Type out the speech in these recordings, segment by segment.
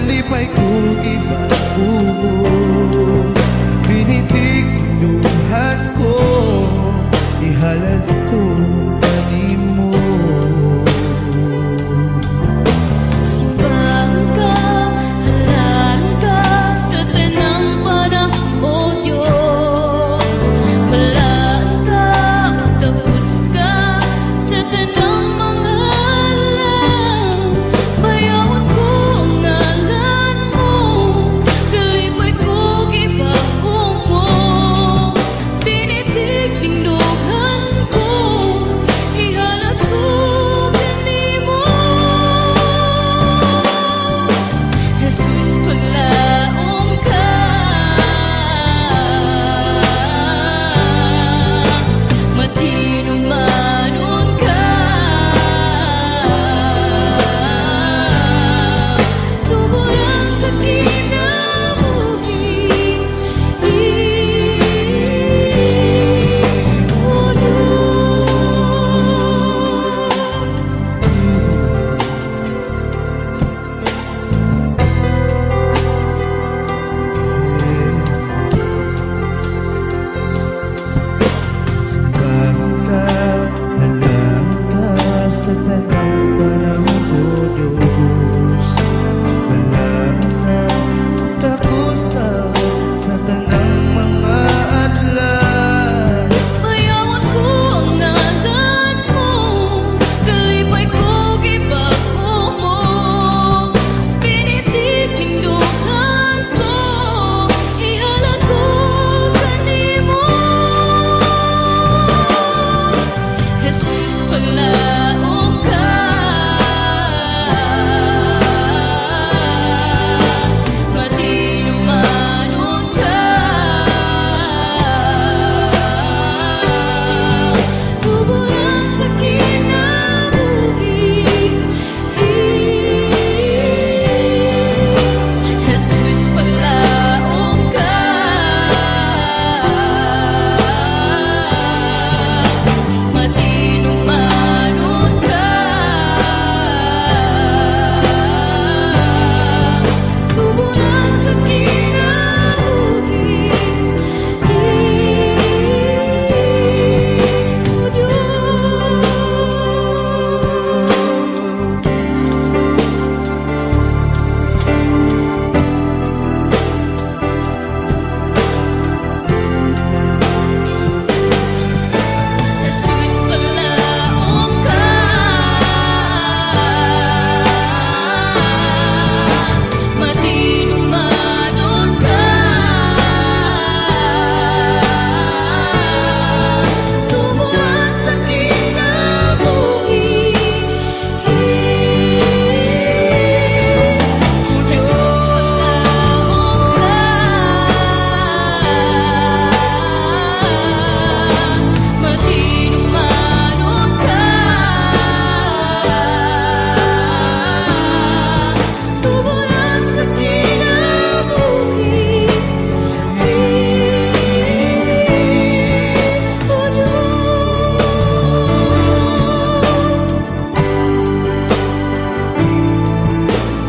kalipay ko iba ko, binitig duhat ko, ihalad ko kanimo. Simbahan ka, halalan ka sa tanang panahon, O Diyos. Balaan ka, utagos ka sa tanang mga alam. Bayawan ko ang ngalan mo, kalipay ko gibago mo. Binitig tinduhan ko, ihalad ko kanimo. Jesus, paglaom ka, matinumanon ka, tuburan sa kinabuhi, O Diyos. Simbahan ka, halalan ka sa tanang panahon, O Diyos. Balaan ka, takos ka sa tanang mga adlaw. Bayawan ko ang ngalan mo, kalipay ko gibago mo. Binitig tinduhan ko, ihalad ko kanimo. Jesus, paglaom ka, matinumanon ka, tuburan sa kinabuhi. Jesus, paglaom ka, matinumanon ka, tuburan sa kinabuhi, O Diyos. Jesus, paglaom ka, matinumanon ka, tuburan sa kinabuhi, Jesus, paglaom ka, matinumanon ka, tuburan sa kinabuhi, O Diyos.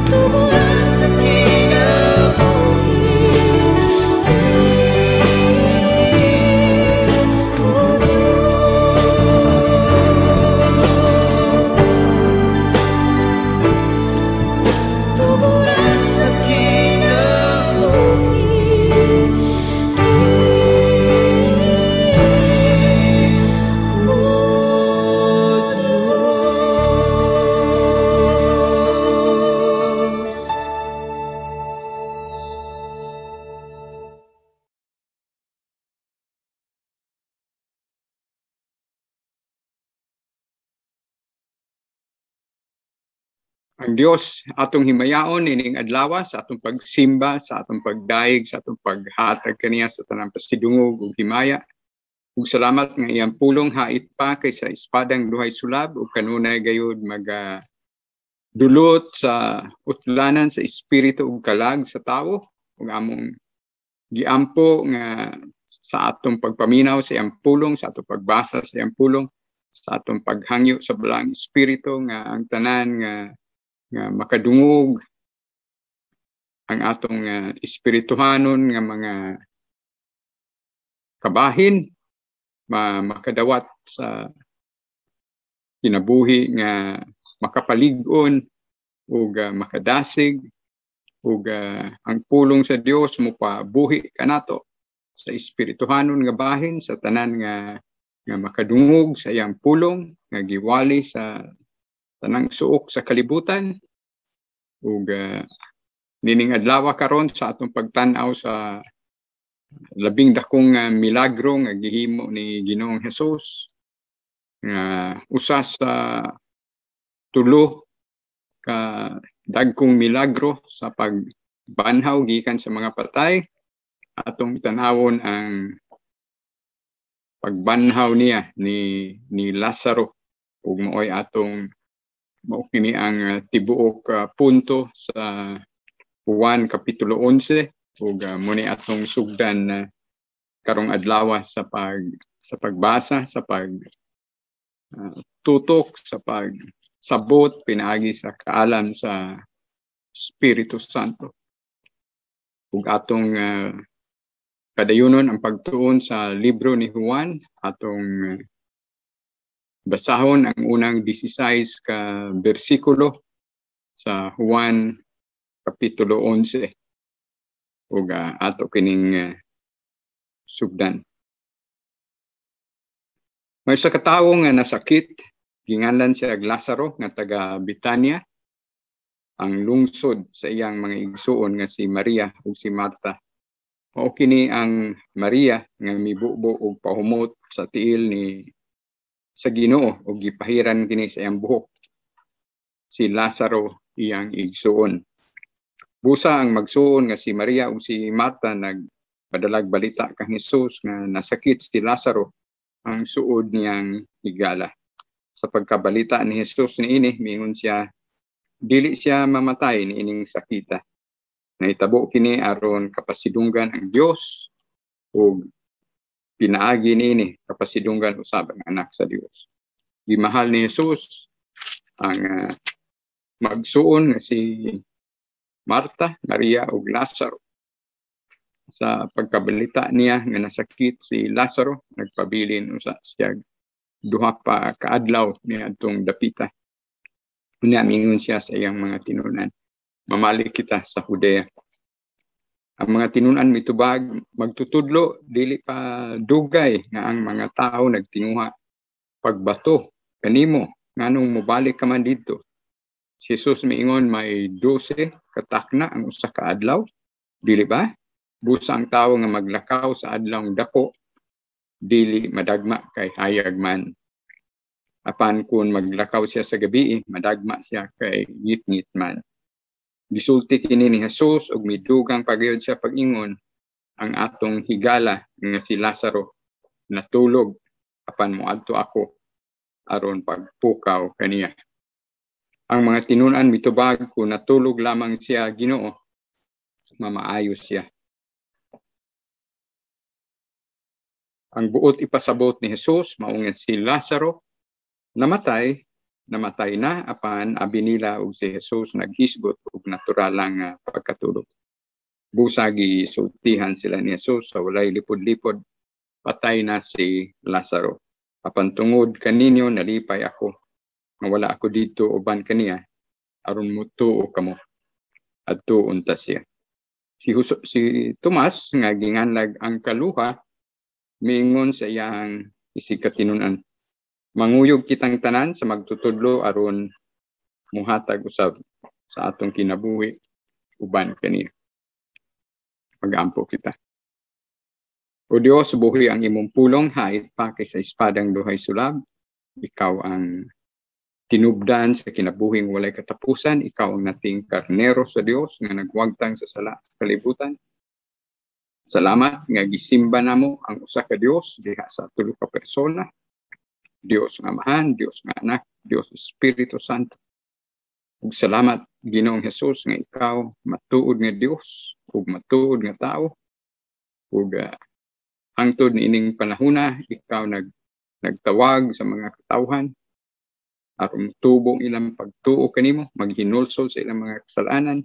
Tuburan sa kinabuhi, tuburan sa Ang Dios atong himayaon ining adlaw sa atong pagsimba, sa atong pagdaig, sa atong paghatag kaniya sa tanang pasidungog ug himaya. Ug salamat nga iyang pulong hait pa kaysa espadang duhay sulab ug kanunay gayud dulot sa utlanan sa espiritu ug kalag sa tawo ug among giampo nga sa atong pagpaminaw sa iyang pulong, sa atong pagbasa sa iyang pulong, sa atong paghangyo sa balang espiritu nga ang tanan nga makadungog ang atong espirituhanon nga mga kabahin makadawat sa kinabuhi nga makapalig-on ug makadasig ug ang pulong sa Dios mo pabuhi kanato sa espirituhanon nga bahin sa tanan nga makadungog sa iyang pulong nga giwali sa tanang suok sa kalibutan ug nining adlaw karon sa atong pagtan-aw sa labing dakong milagro nga gihimo ni Ginoong Hesus nga usa sa tulo ka dagkong milagro sa pagbanhaw gikan sa mga patay. Atong tanawon ang pagbanhaw niya ni Lazaro ug maoy atong mao kini ang tibuok punto sa Juan kapitulo 11 ug muni atong sugdan karong adlaw sa pagbasa sa tutok sa pagsabot pinaagi sa kaalam sa Espiritu Santo ug atong kadayunon ang pagtuon sa libro ni Juan atong basahon ang unang 16 ka bersikulo sa Juan kapitulo 11 ug ato kining sugdan. May sa katawo nga nasakit, ginganlan siya Lazaro nga taga Betania, ang lungsod sa iyang mga igsuon nga si Maria ug si Marta. Mao kini ang Maria nga mibubo og pahumot sa tiil ni sa Ginoo ug gipahiran kini sa iyang buhok. Si Lazaro iyang igsuon. Busa ang magsuon nga si Maria ug si Marta nagpadalag balita kang Hesus nga nasakit si Lazaro ang suod niyang higala. Sa pagkabalita ni Hesus niini miingon siya dili siya mamatay niining sakita. Nahitabo kini aron kapasidunggan ang Dios ug pinaagi niini kapasidunggan usab ang anak sa Dios. Gimahal ni Hesus ang magsuon nga si Marta, Maria ug Lazaro. Sa pagkabalita niya nga nasakit si Lazaro, nagpabilin usa siya duha pa kaadlaw niadtong dapita. Unya mingon siya sa iyang mga tinunan, mamali kita sa Judea. Ang mga tinunan mitubag magtutudlo dili pa dugay nga ang mga tao nagtinguha pagbato kanimo nganong mobalik ka man didto. Si Jesus miingon may 12 katakna ang usa ka adlaw, dili ba? Busa ang tawo nga maglakaw sa adlawng dako dili madagma kay hayag man. Apan kung maglakaw siya sa gabi, madagma siya kay ngit-ngit man. Gisulti kini ni Jesus ug midugang pagayod siya pag-ingon ang atong higala nga si Lazaro natulog apan moadto ako aron pagpukaw kaniya. Ang mga tinunan mitubag kung natulog lamang siya Ginoo, mamaayo siya. Ang buot ipasabot ni Jesus mao nga si Lazaro namatay na apan abi nila og si Jesus naghisgot og natural lang pagkatulog. Busa gisultihan sila ni Jesus sa walay lipod-lipod, patay na si Lazaro. Apan tungod kaninyo nalipay ako nga wala ako dito uban kaniya aron mutuo kamo adto unta siya. Si Tomas nga ginganlag ang kaluha miingon sa iyang isig katinunan, manguyog kitang tanan sa magtutudlo aron muhatag usab sa atong kinabuhi uban kaniya. Pag-ampo kita. O Dios, buhi ang imong pulong hait pa kay sa espadang duhay sulab. Ikaw ang tinubdan sa kinabuhing walay katapusan. Ikaw ang nating karnero sa Dios nga nagwagtang sa sala sa kalibutan. Salamat nga gisimba namo ang usa ka Dios diha sa tulo ka persona. Dios nga Amahan, Dios nga Anak, Dios Espiritu Santo. Ug salamat Ginoong Hesus nga ikaw matuod nga Dios ug matuod nga tao. Ug hangtod niining panahona ikaw nagtawag sa mga katawhan aron tubong ilang pagtuo kanimo, maghinulsol sa ilang mga kasalanan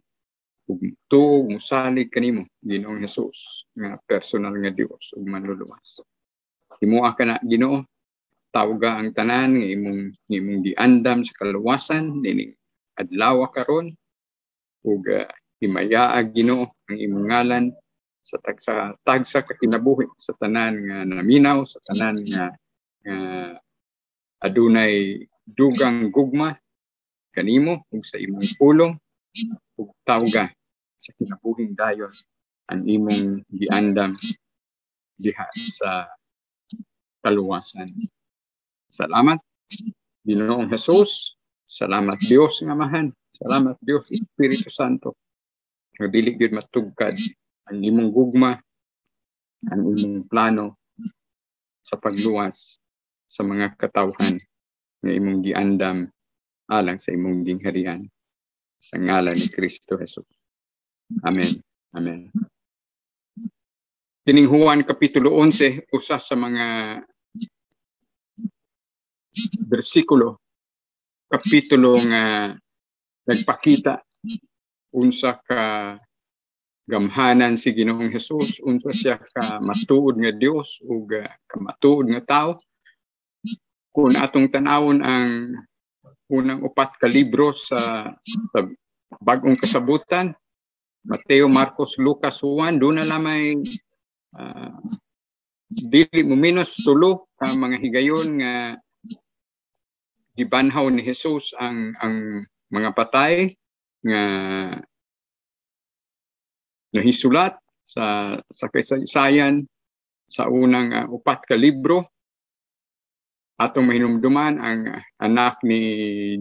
ug tuog musalig kanimo Ginoong Hesus nga personal nga Dios ug manluluwas. Himuha ka na Ginoo, tawga ang tanan nga imong giandam sa kaluwasan nining adlaw karon ug himayaa Ginoo ang imong ngalan sa tagsa ka kinabuhi sa tanan nga naminaw, sa tanan nga adunay dugang gugma kanimo ug sa imong pulong ug tawga sa kinabuhing dayon ang imong giandam diha sa kaluwasan. Salamat Ginoong Hesus, salamat Dios nga Amahan, salamat Dios Espiritu Santo. Nga dili gyud matugkad ang imong gugma, ang imong plano sa pagluwas sa mga katawhan nga imong giandam alang sa imong gingharian sa ngalan ni Kristo Jesus. Amen. Amen. Kining Juan Kapitulo 11, usa sa mga bersikulo, kapitulo nga nagpakita unsa ka gamhanan si Ginoong Hesus, unsa siya ka matuod nga Dios ug ka matuod nga tao. Kung atong tanawon ang unang 4 ka libro sa Bagong Kasabutan, Mateo, Marcos, Lucas, Juan, doon na lamay dili mo minus 3 ka mga higayon nga gibanhaw ni Hesus ang mga patay nga nahisulat sa kasaysayan sa unang 4 ka libro. Atong mahinumduman ang anak ni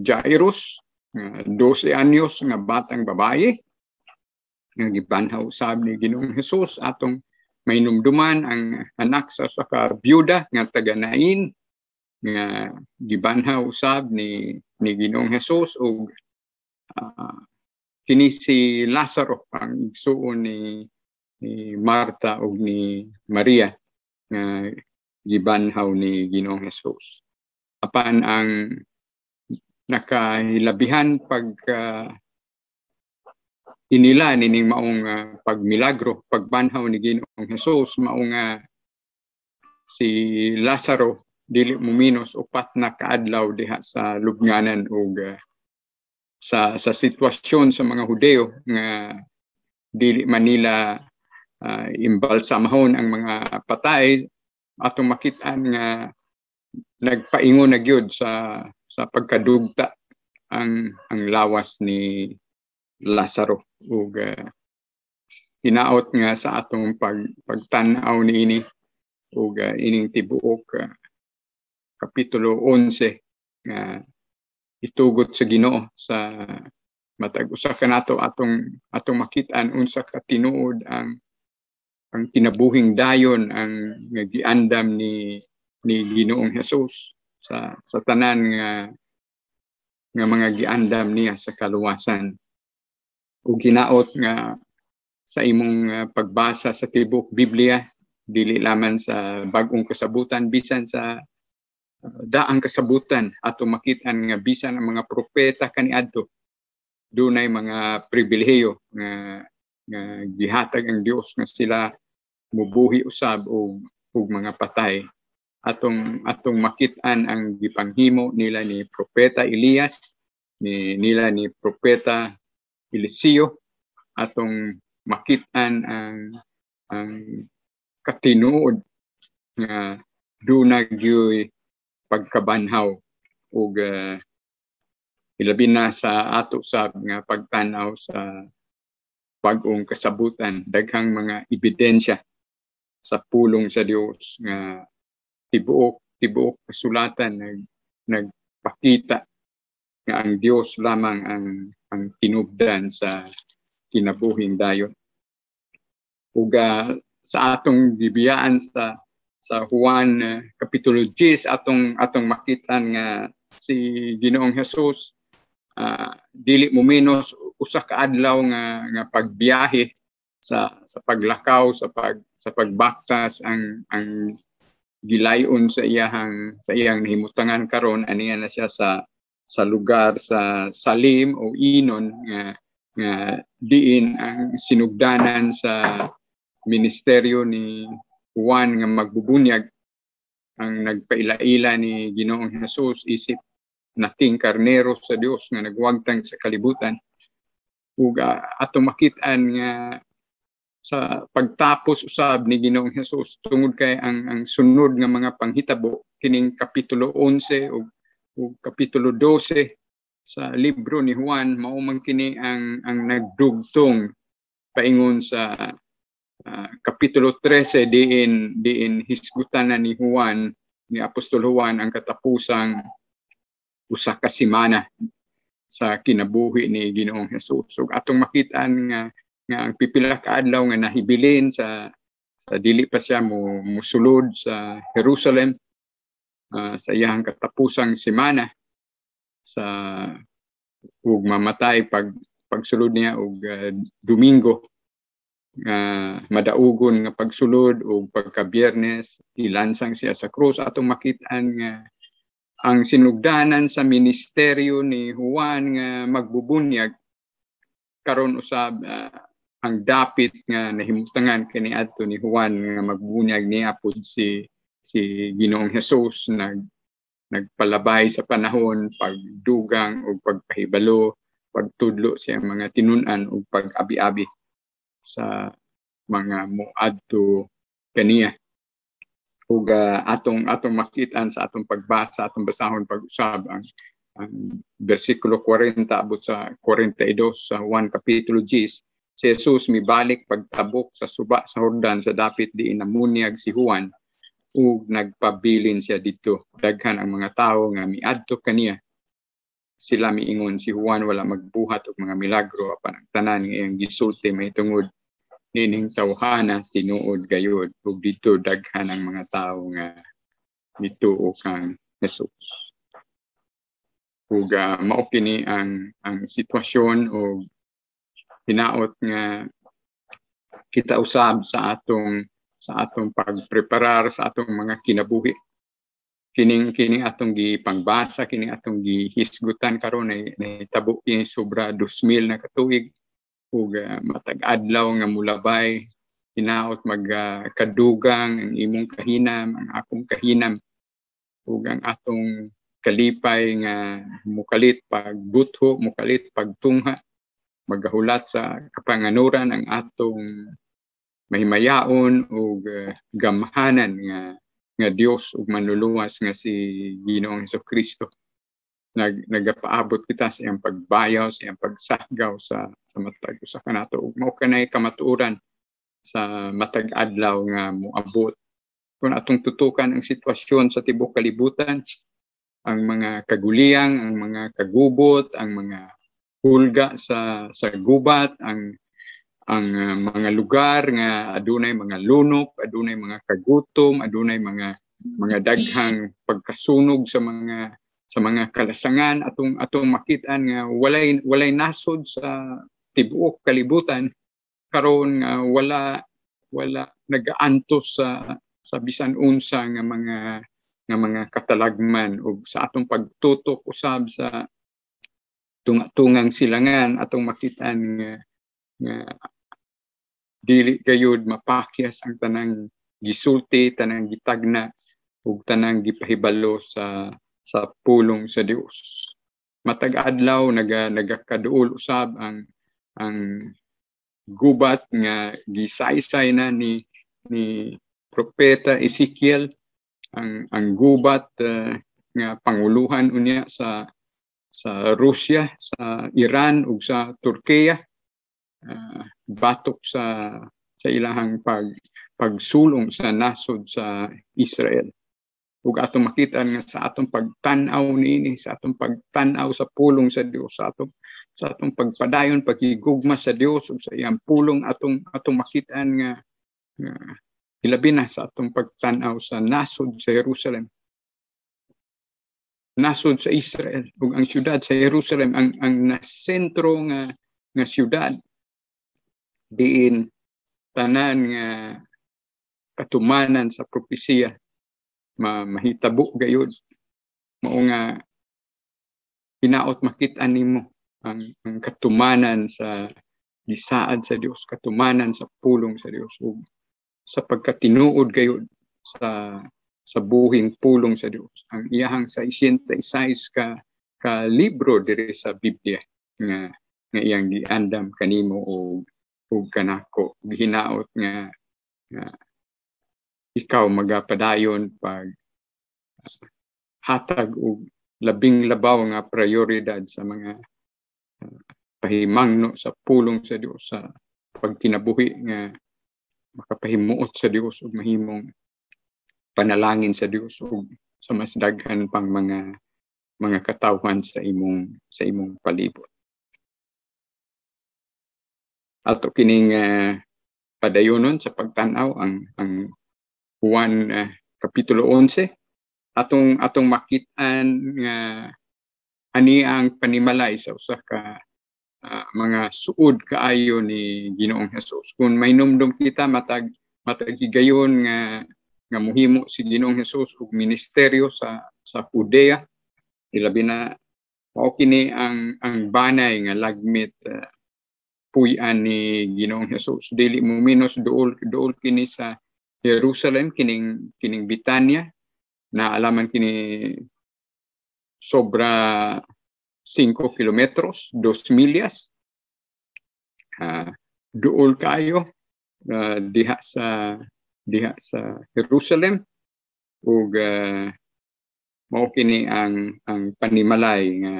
Jairus, 12 anyos nga batang babae nga gibanhaw usab ni Ginoong Hesus. Atong mahinumduman ang anak sa ka byuda nga taga Nain nga gibanhaw usab ni Ginoong Hesus ug kini si Lazaro ang igsuon ni Marta ug ni Maria nga gibanhaw ni Ginoong Hesus. Apan ang nakahilabihan pag inila nining maong pagmilagro, pagbanhaw ni Ginoong Hesus, maong si Lazaro dili muminos 4 na kaadlaw diha sa lubnganan ug sa sitwasyon sa mga Hudeo nga dili manila imbalsamahon ang mga patay. Atong makit-an nga nagpaingon na gyud sa pagkadugta ang lawas ni Lazaro ug hinaot nga sa atong pagtan-aw niini ug ining tibuok kapitulo 11 nga itugot sa Ginoo sa matag usa kanato atong makit-an unsa ka tinuod ang kinabuhing dayon ang giandam ni Ginoong Hesus sa tanan nga mga giandam niya sa kaluwasan. Ug hinaot nga sa imong pagbasa sa tibuok Biblia, dili lamang sa Bagong Kasabutan, bisan sa daang kasabutan ato makit-an nga bisan ang mga propeta kaniadto dunay mga pribilehiyo nga gihatag ang Dios nga sila mubuhi usab og mga patay. Atong makit-an ang gipanghimo nila ni propeta Elias, nila ni propeta Eliseo. Atong makit-an ang katinuod nga dunay gyud pagkabanhaw ug ilabi na sa ato sab nga pagtan-aw sa Bagong Kasabutan, daghang mga ebidensya sa pulong sa Dios nga tibuok kasulatan nagpakita nga ang Dios lamang ang tinubdan sa kinabuhing dayon. Ug sa atong gibiyaan sa Juan Kapitulo 10 atong makitan nga si Ginoong Hesus dili muminos usa ka adlaw nga pagbiyahe sa paglakaw sa pagbaktas ang gilayon sa iyang nahimutangan karon aniya na siya sa lugar sa Salim o Inon nga nga diin ang sinugdanan sa ministeryo ni Juan nga magbubunyag ang nagpaila-ila ni Ginoong Hesus isip nating karnero sa Dios nga nagwagtang sa kalibutan. Ug atong makitaan nga sa pagtapos usab ni Ginoong Hesus tungod kay ang sunod nga mga panghitabo kining kapitulo 11 ug kapitulo 12 sa libro ni Juan mao man kini ang nagdugtong paingon sa kapitulo 13 diin hisgutan na ni Juan, ni Apostol Juan ang katapusang usa ka semana sa kinabuhi ni Ginoong Hesus. So atong makitaan nga ang pipila ka adlaw nga nahibilin sa dili pa siya musulod sa Jerusalem sa iyang katapusang semana sa ug mamatay pagsulod niya og Domingo madaugon nga pagsulod o pagka-Biyernes ilansang siya sa krus. Atong makitaan nga ang sinugdanan sa ministeryo ni Juan nga magbubunyag karon usab ang dapit nga nahimutangan kaniadto ni Juan nga magbubunyag niya pud si Ginoong Hesus nagpalabay sa panahon pagdugang o pagpahibalo, pagtudlo sa mga tinun-an o pag-abi-abi sa mga muadto kaniya. Ug atong makitaan sa atong pagbasa, atong basahon pag-usab ang bersikulo 40 abot sa 42 sa 1 kapitulo 10. Si Jesus mibalik pagtabok sa suba sa Jordan sa dapit diin namunyag si Juan ug nagpabilin siya dito. Daghan ang mga tawo nga miadto kaniya. Sila miingon si Juan wala magbuhat og mga milagro apan ang tanan nga iyang gisulti mahitungod nining tawhana tinuod gayud ug dito daghan ang mga tawo nga mituo kang Jesus. Ug mao kini ang sitwasyon o hinaot nga kita usab sa atong pagpreparar sa atong mga kinabuhi. Kining atong gipangbasa, kining atong gihisgutan karon na tabo kini sobra 2,000 na katuig ug matag adlaw nga mulabay hinaot magkadugang ang imong kahinam, ang akong kahinam ug ang atong kalipay nga mukalit pagbutho, mukalit pagtungha, magahulat sa kapanganuran ang atong mahimayaon ug gamhanan nga Dios ug manluluwas nga si Ginoong Hesukristo. Nagapaabot kita sa iyang pagbayaw, sa iyang pagsahgaw sa matag usa kanato ug mao kanay kamatuoran sa matag adlaw nga moabot. Kung atong tutukan ang sitwasyon sa tibuok kalibutan, ang mga kaguliyang, ang mga kagubot, ang mga hulga sa gubat, ang mga lugar nga adunay mga lunok, adunay mga kagutom, adunay mga daghang pagkasunog sa mga kalasangan atong makitaan nga walay nasod sa tibuok kalibutan karon nga wala nagaantos sa bisan unsa nga mga katalagman ug sa atong pagtutok usab sa tungang silangan atong makitaan nga dili gayud mapakyas ang tanang gisulti, tanang gitagna ug tanang gipahibalo sa pulong sa Dios. Matag adlaw nagakaduol usab ang gubat nga gisaysay na ni propeta Ezekiel, ang gubat nga panguluhan unya sa Russia, sa Iran ug sa Turkiya. Batok sa ilahang pagsulong sa nasod sa Israel. Ug atong makita nga sa atong pagtan-aw niini, sa atong pagtan-aw sa pulong sa Dios, sa atong pagpadayon pagigugma sa Dios ug sa iyang pulong atong makita nga ilabi na sa atong pagtan-aw sa nasod sa Jerusalem. Nasod sa Israel ug ang syudad sa Jerusalem ang nasentro nga syudad diin tanan nga katumanan sa propesiya mahitabo gayud mao nga hinaot makit-an nimo ang katumanan sa gisaad sa Dios, katumanan sa pulong sa Dios, ug sa pagkatinuod kayo sa buhing pulong sa Dios. Ang iyahang 66 ka libro diri sa Biblia nga iyang giandam kanimo ug kanako, gihinaot nga ikaw magapadayon pag hatag og labing labaw nga prioridad sa mga pahimangno sa pulong sa Dios, sa pagkinabuhi nga makapahimuot sa Dios ug mahimong panalangin sa Dios ug sa mas daghan pang mga katawhan sa imong palibot. Ato kining padayonon sa pagtan-aw ang Juan kapitulo 11, atong makit-an nga ani ang panimalay sa usa ka mga suod kaayo ni Ginoong Hesus. Kung may numdum kita matag higayon nga muhimo si Ginoong Hesus og ministeryo sa Judea, ilabi na mao kini ang banay nga lagmit puy-an ni Ginoong Hesus. Dili mo minos duol kini sa Jerusalem, kining Bitanya, na alaman kini sobra 5 kilometros, 2 milyas. Duol kayo diha sa Jerusalem ug mao kini ang panimalay nga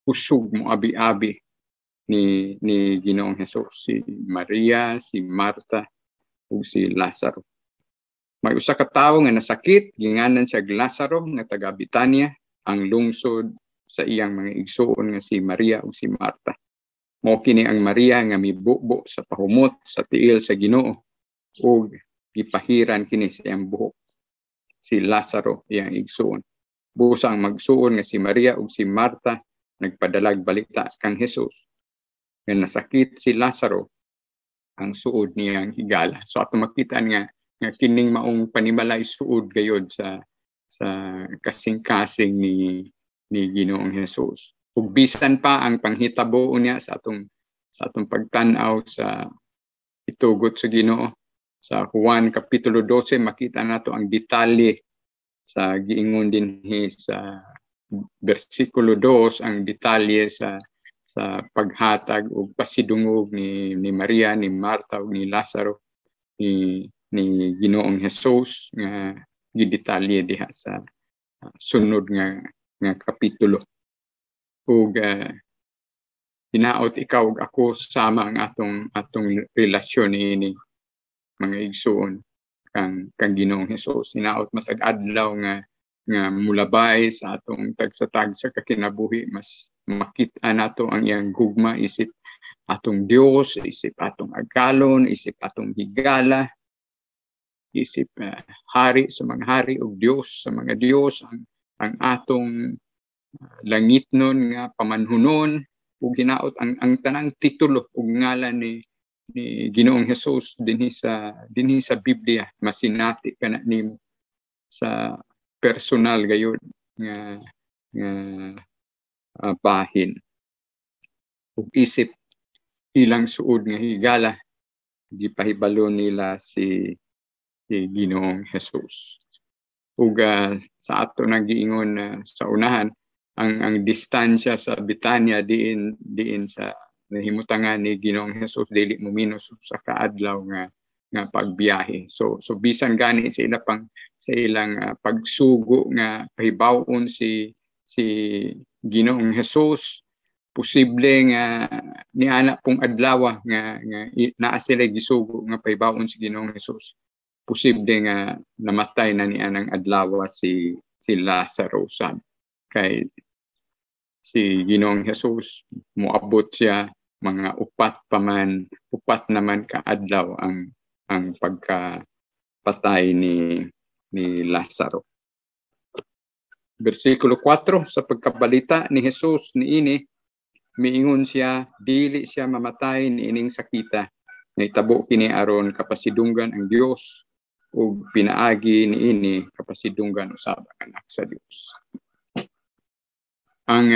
usog mo abi-abi ni Ginoong Hesus, si Maria, si Marta ug si Lazaro. May usa ka tawo nga nasakit, ginganan siya Lazaro nga taga Bitanya, ang lungsod sa iyang mga igsuon nga si Maria ug si Marta. Mao kini ang Maria nga mibubo sa pahumot sa tiil sa Ginoo ug gipahiran kini sa iyang buhok. Si Lazaro iyang igsuon. Busa ang magsuon nga si Maria ug si Marta nagpadalag balita kang Hesus nga nasakit si Lazaro, ang suod niyang higala. So ato makitaan nga kining maong panimalay suod gayod sa kasing-kasing ni Ginoong Hesus. Ug bisan pa ang panghitabo niya sa atong pagtan-aw sa itugot sa Ginoo sa Juan kapitulo 12, makita nato ang detalye sa giingon dinhi sa bersikulo 2, ang detalye sa paghatag o pasidungog ni Maria, ni Marta ug ni Lazaro ni Ginoong Hesus nga gidetalye diha sa sunod nga kapitulo. Ug hinaot ikaw ug ako sama ang atong relasyon ni mga igsuon kang Ginoong Hesus. Hinaot masag adlaw nga mulabay sa atong tagsatag sa kakinabuhi, mas makita nato ang iyang gugma, isip atong Dios, isip atong agalon, isip atong higala, isip hari sa mga hari ug Dios sa mga Dios, ang atong langitnon nga pamanhunon ug hinaot ang tanang titulo ug ngalan ni Ginoong Hesus dinhi sa Biblia, masinati kana nimo sa personal gayud nga bahin ug isip ilang suod nga higala gipahibalo nila si Ginoong Hesus. Ug sa ato nang giingon sa unahan, ang distansya sa Bitanya diin sa nahimutangan ni Ginoong Hesus dili mo minos sa kaadlaw nga pagbiyahe. So bisan gani sa ilang pagsugo nga pahibaw-on si Ginoong Hesus, posible nga niana pong adlaw nga naa sila gisugo nga pahibaw-on si Ginoong Hesus. Posible nga namatay na niya ng adlaw si Lazaro sad. Kay si Ginoong Hesus moabot siya mga upat naman ka adlaw ang pagkapatay ni Lazaro. Versikulo 4, sa pagkabalita ni Hesus niini, miingon siya, dili siya mamatay niining sakita, naitabo kini aron kapasidunggan ang Dios ug pinaagi niini kapasidunggan usab ang anak sa Dios. Ang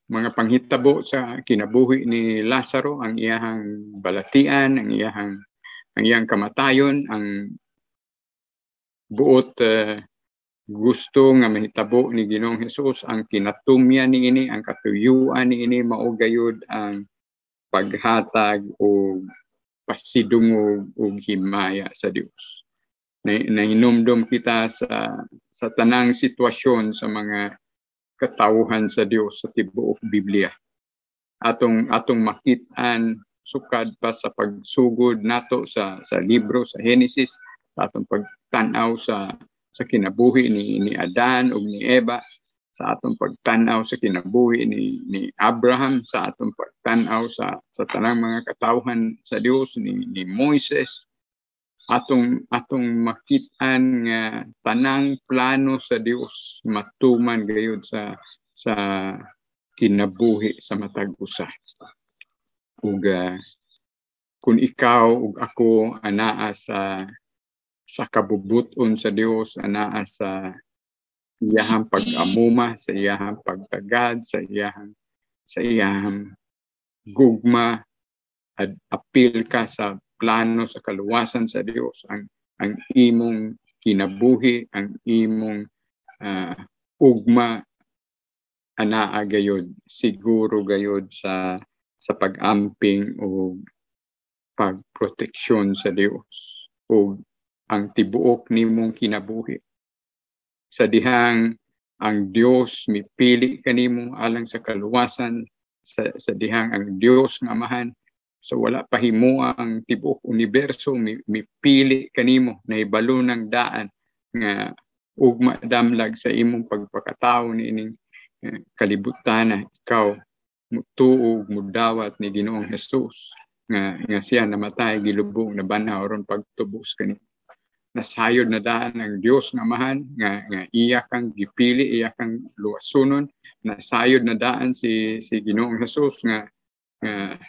mga panghitabo sa kinabuhi ni Lazaro, ang iyahang balatian, ang iyang kamatayon, ang buot gusto nga mahitabo ni Ginoong Hesus, ang kinatumyan niini, ang katuyuan niini, mao gayud ang paghatag o pasidungog o himaya sa Dios. Nahinumdum kita sa tanang sitwasyon sa mga katawhan sa Dios sa tibuok Biblia. Atong makit-an sukad pa sa pagsugod nato sa libro sa Genesis, sa atong pagtanaw sa kinabuhi ni Adan ug ni Eva, sa atong pagtanaw sa kinabuhi ni Abraham, sa atong pagtanaw sa tanang mga katawhan sa Dios ni Moises, atong makit-an nga tanang plano sa Dios matuman gayud sa kinabuhi sa matag usa. Ug kung ikaw ug ako anaa sa kabubuton sa Dios, anaa sa iyahang pag-amuma, sa iyahang pagtagad, sa iyahang gugma, at apil ka sa plano sa kaluwasan sa Dios, ang imong kinabuhi, ang imong ugma, anaa gayud, siguro gayud sa pag-amping o pagproteksyon sa Dios o ang tibuok nimong kinabuhi. Sa dihang ang Dios mipili kanimo alang sa kaluwasan, sa dihang ang Dios nga Amahan, so wala pa himuang ang tibuok universo mipili kanimo na ibalo ng daan nga ugma damlag sa imong pagpakatao niining kalibutan na ikaw mutuog mudawat ni Ginoong Hesus nga siya namatay gilubong na banhaw aron pagtubos kanimo. Nasayod na daan ang Dios nga Amahan nga iya kang gipili, iya kang luwasunon. Nasayod na daan si Ginoong Hesus nga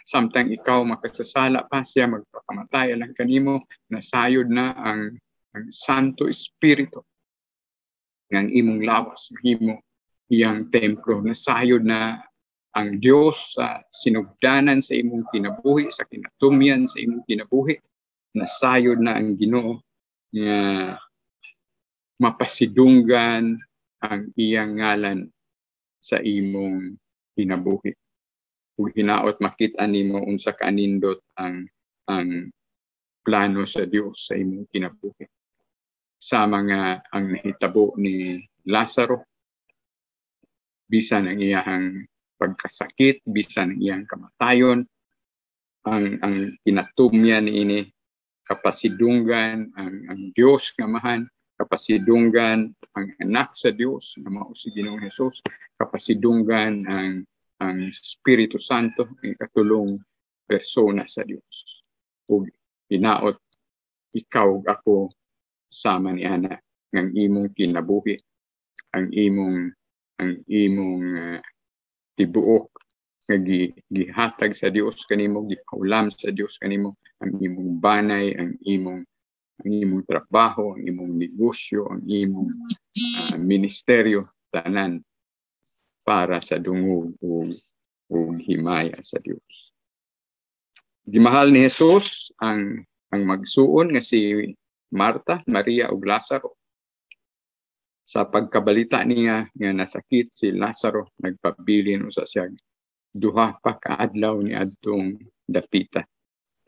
samtang ikaw makasasala pa, siya magpakamatay alang kanimo. Nasayod na ang Santo Espiritu ng imong lawas mahimo iyang templo. Nasayod na ang Dios sa sinugdanan sa imong kinabuhi, sa kinatumyan sa imong kinabuhi. Nasayod na ang Ginoo nga mapasidunggan ang iyang ngalan sa imong kinabuhi. Ug hinaot makita nimo unsa kanindot ang plano sa Dios sa imong kinabuhi. Sama nga ang nahitabo ni Lazaro, bisan ang iyang pagkasakit, bisan ang iyang kamatayon, ang kinatumyan niini, kapasidunggan ang Dios nga Amahan, kapasidunggan ang anak sa Dios nga mao si Ginoong Hesus, kapasidunggan ang Espiritu Santo, ang katulong persona sa Dios. Ug hinaot ikaw ug ako sama ni ana ng imong kinabuhi, ang imong tibuok nga gihatag sa Dios kanimo, gipaulam sa Dios kanimo, ang imong banay, ang imong trabaho, ang imong negosyo, ang imong ministeryo, tanan para sa dungog o himaya sa Dios. Gimahal ni Jesus ang magsuon nga si Marta, Maria ug Lazaro. Sa pagkabalita niya nga nasakit si Lazaro, nagpabilin usa siya duha pa ka adlaw ni adtong dapita.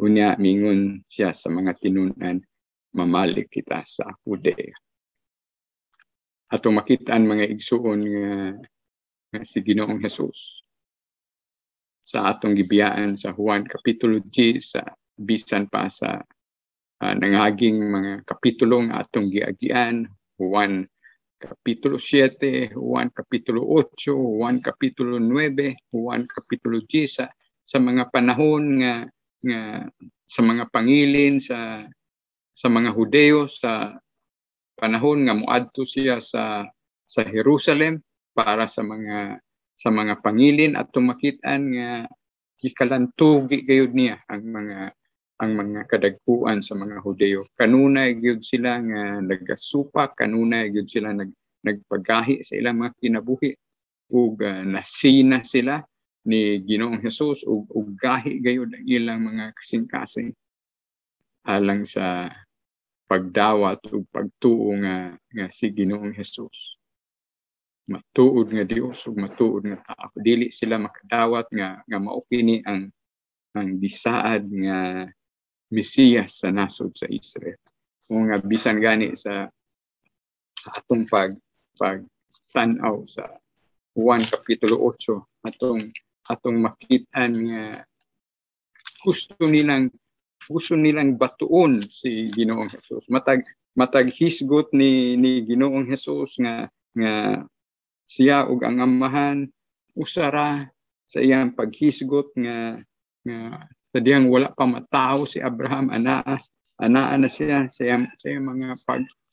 Unya mingon siya sa mga tinun-an, mamalik kita sa Judea. Atong makita-an mga igsuon nga si Ginoong Hesus sa atong gibiyaan sa Juan Kapitulo 10, sa bisan pa sa nangaging mga kapitulo nga atong giagian, Juan Kapitulo 7, Juan Kapitulo 8, Juan Kapitulo 9, Juan Kapitulo 10, sa mga panahon nga sa mga pangilin sa mga Hudeo, sa panahon nga moadto siya sa Jerusalem para sa mga pangilin, at tumakit-an nga gikalantugi gayud niya ang mga kadagpuan sa mga Hudeo. Kanunay gyud sila nga nagasupak, kanunay gyud sila nagpagahi sa ilang mga kinabuhi. ug nasina sila ni Ginoong Hesus ug gahi gayud ang ilang mga kasing-kasing alang sa pagdawat ug pagtuo nga si Ginoong Hesus. Matuod nga Dios ug matuod nga tao. Dili sila makadawat nga mao kini ang bisaad nga Mesiyas sa nasod sa Israel. Kung nga bisan gani sa atong pag-tanaw sa Juan Kapitulo 8 atong makitaan nga gusto nilang batuon si Ginoong Hesus. Matag hisgot ni Ginoong Hesus nga siya ug ang amahan usara sa iyang paghisgot nga sa diyang wala pa matao si Abraham anaa na siya sa iyang mga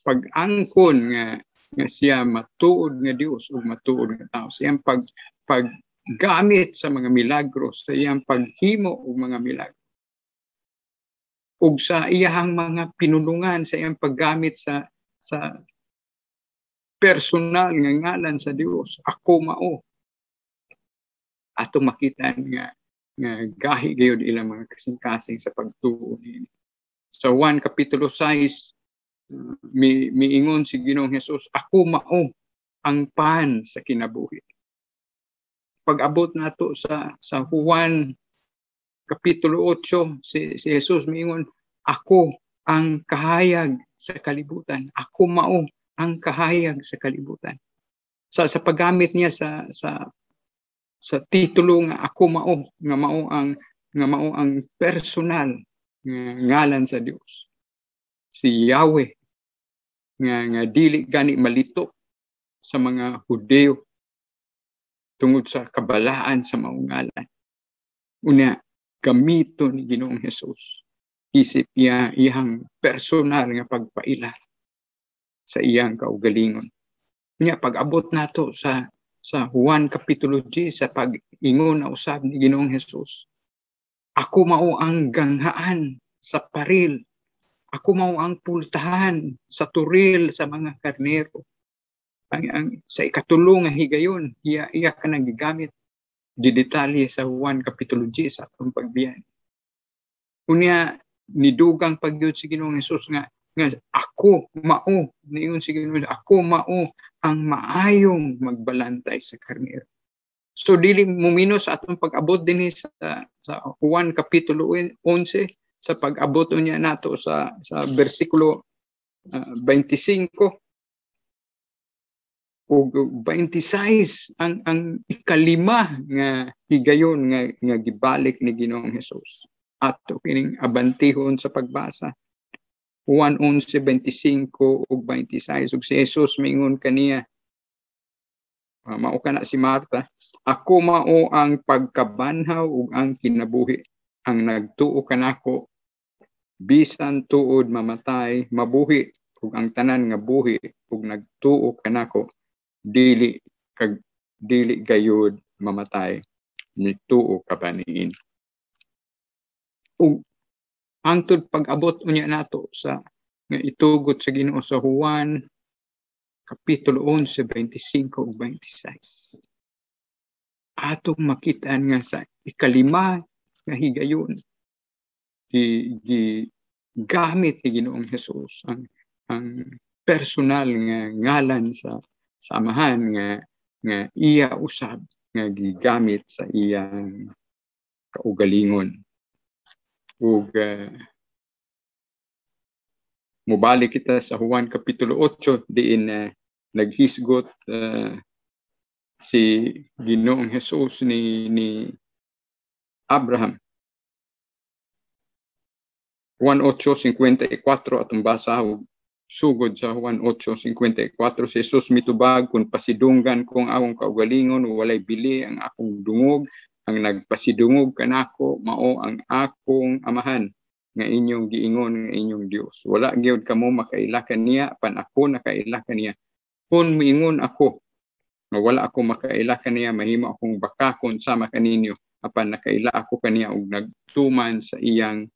pag-angkon nga siya matuod nga Dios ug matuod nga tao. Sa iyang paggamit sa mga milagro, sa iyang paghimo og mga milagro. Ug sa iyang mga pinulungan, sa iyang paggamit sa personal nga ngalan sa Dios, ako mao. Ato makita nga gahi gayud ilang mga kasing-kasing sa pagtuo niini. Sa 1 Kapitulo 6 miingon si Ginoong Hesus, ako mao ang pan sa kinabuhi. Pag-abot nato sa Juan Kapitulo 8, si Jesus miingon, ako ang kahayag sa kalibutan. Ako mao ang kahayag sa kalibutan. Sa paggamit niya sa titulo nga ako mao ang personal nga ngalan sa Dios. Si Yahweh nga dili gani malito sa mga Hudeo tungod sa kabalaan sa maong ngalan. Unya gamito ni Ginoong Hesus isip iyang personal nga pagpaila sa iyang kaugalingon. Unya pag-abot nato sa Juan Kapitulo 10 sa pag-ingon na usab ni Ginoong Hesus, ako mao ang ganghaan sa paril. Ako mao ang pultahan sa turil sa mga karnero. Sa ikatulo nga higayon, iya ka nang gigamit didetalye sa Juan Kapitulo 10 sa atong pagbiyan. Unya nidugang pagyud si Ginoong Hesus nga ako mao, niingon si Ginoong, ako mao ang maayong magbalantay sa karnero. So dili mumino sa atong pag-abot dinhi sa Juan Kapitulo 11 sa pag-abot niya nato sa bersikulo 25 o 26 ang ikalima nga higayon nga gibalik ni Ginoong Hesus. Ato kining abantihon sa pagbasa. Juan 11:25 ug 26 ug si Jesus mingon kaniya, mao kana si Marta, ako mao ang pagkabanhaw ug ang kinabuhi. Ang nagtuo kanako bisan tuod mamatay mabuhi, ug ang tanan nga buhi ug nagtuo kanako dili gayud mamatay, nituo ka ba niin. Ug hangtod pag-abot unya nato sa nga itugot sa Ginoo sa Juan Kapitulo 11:25 ug 26. Atong makitaan nga sa ikalima nga higayon gamit ni Ginoong Hesus ang personal nga ngalan sa amahan nga iya usab nga gigamit sa iyang kaugalingon. Ug mubalik kita sa Juan Kapitulo 8 diin naghisgot si Ginoong Hesus ni Abraham. Juan 8:54 atong basa sugod sa Juan 8:54, si Jesus mitubag kung pasidunggan kong akong kaugalingon walay bili ang akong dungog, ang nagpasidungog kanako mao ang akong amahan nga inyong giingon nga inyong Dios. Wala gyud kamo makaila kaniya pan ako nakaila kaniya. Kung miingon ako nga wala ako makaila kaniya, mahimo akong bakakon sama kaninyo apan nakaila ako kaniya ug nagtuman sa iyang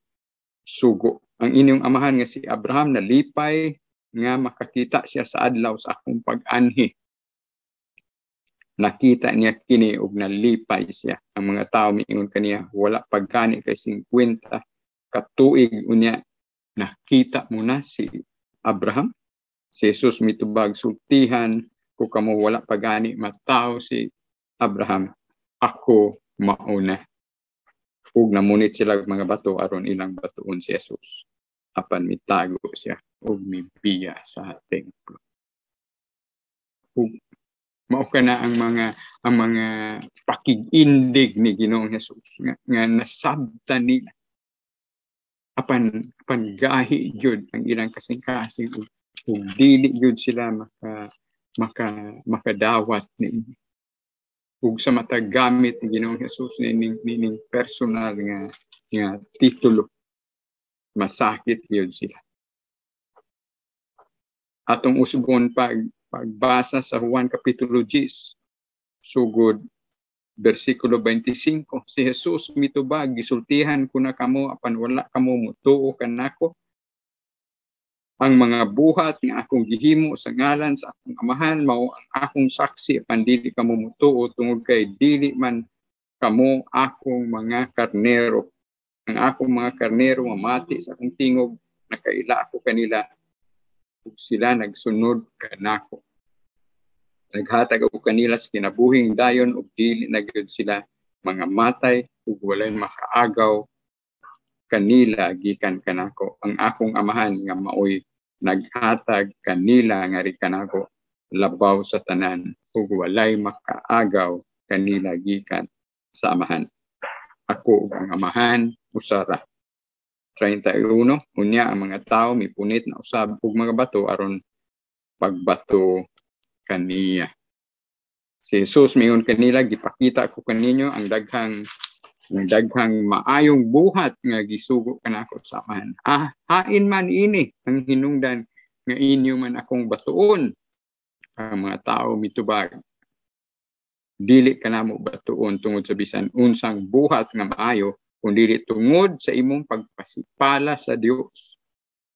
sugo. Ang inyong amahan nga si Abraham nalipay nga makakita siya sa adlaw sa akong pag-anhi. nakita niya kini ug nalipay siya. Ang mga tao miingon kaniya wala pagkani kay 50 katuig unya nakita mo na si Abraham. Si Jesus mitubag, sultihan ko kamo wala pagani matao si Abraham, ako mauna. Ug namunit sila mga bato aron ilang batuon si Jesus. Apan mitago siya ug mibiya sa templo. Ug mao kana ang mga pakig-indig ni Ginoong Hesus nga nasabtan nila. Apan gahi jud ang ilang kasing-kasing ug dili jud sila makadawat ni ug sa matag gamit ni Ginoong Hesus ning personal nga titulo, masakit yun sila. Atong usbon pagbasa sa Juan Kapitulo 10, sugod versikulo 25, si Jesus mitubag, gisultihan ko na kamo apan wala kamo mutuo kanako. Ang mga buhat nga akong gihimo sa ngalan sa akong amahan mao ang akong saksi apan dili kamo mutuo tungod kay dili man kamo akong mga karnero. Ang akong mga karnero mamati sa akong tingog, nakaila ako kanila ug sila nagsunod kanako. Naghatag ako kanila sa kinabuhing dayon ug dili na gyud sila mga matay ug walay makaagaw kanila gikan kanako. Ang akong amahan nga maoy naghatag kanila nga ri kanako labaw sa tanan ug walay makaagaw kanila gikan sa amahan. Ako ug ang amahan usara. 31, unya ang mga tao mipunit na usab og mga bato aron pagbato kaniya. Si Jesus mingon kanila, gipakita ko kaninyo ang daghang maayong buhat nga gisugo kanako sa amahan. Hain man ini ang hinungdan nga inyo man akong batuon. Ang mga tao mitubag, dili kanamo batuon tungod sa bisan unsang buhat nga maayo, kundi tungod sa imong pagpasipala sa Dios.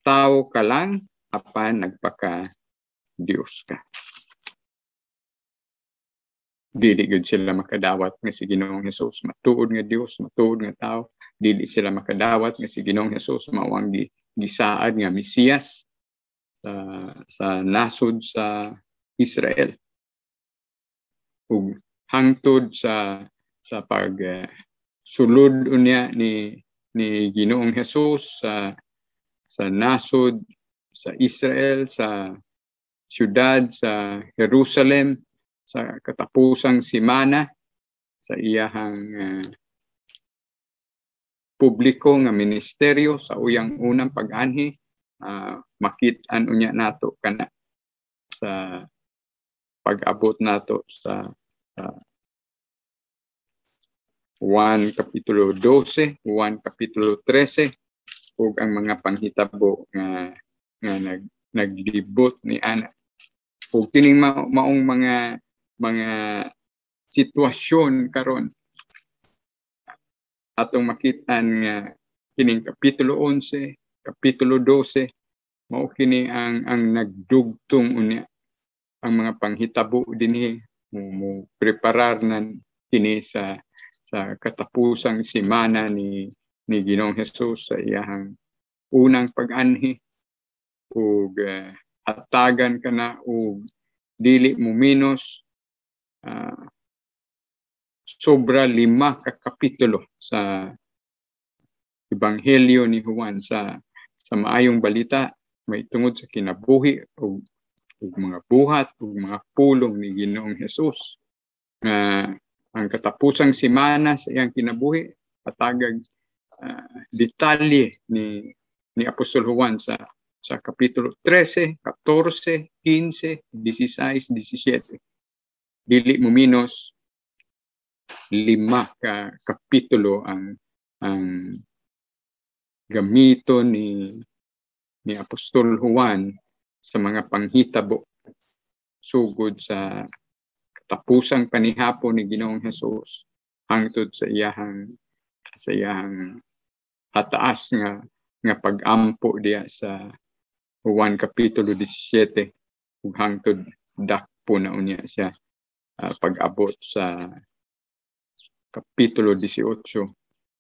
Tao ka lang apan nagpaka Dios ka. Dili gud sila makadawat nga si Ginoong Hesus matuod nga Dios, matuod nga tao. Dili sila makadawat nga si Ginoong Hesus mao ang gisaad nga Mesiyas sa nasod sa Israel. Ug hangtod sa pag sulod unya ni Ginoong Hesus sa nasod sa Israel, sa syudad sa Jerusalem, sa katapusang simana sa iyahang publiko nga ministeryo sa uyang unang pag-anhi, makit-an unya nato kana sa pag-abot nato sa 1 Kapitulo 12, 1 Kapitulo 13, ug ang mga panghitabo nga naglibot ni Ana. Ug kining maong mga sitwasyon karon atong makit-an nga kining Kapitulo 11, Kapitulo 12, mao kini ang nagdugtong unya ang mga panghitabo dinhi mo preparar nan kini sa katapusang simana ni Ginoong Hesus sa iyahang unang pag-anhi ug hatagan kana ug dili mo minos sobra 5 ka kapitulo sa Ebanghelyo ni Juan sa maayong balita may tungod sa kinabuhi ug mga buhat ug mga pulong ni Ginoong Hesus. Ang katapusang simana sa iyang kinabuhi patagag detalye ni Apostol Juan sa kapitulo 13, 14, 15, 16, 17. Dili mo minos 5 ka kapitulo ang gamito ni Apostol Juan sa mga panghitabo sugod sa katapusang panihapon ni Ginoong Hesus hangtod sa iyahang hataas nga pag-ampo diya sa 1 Kapitulo 17 ug hangtod dakpo na unya siya pag-abot sa kapitulo 18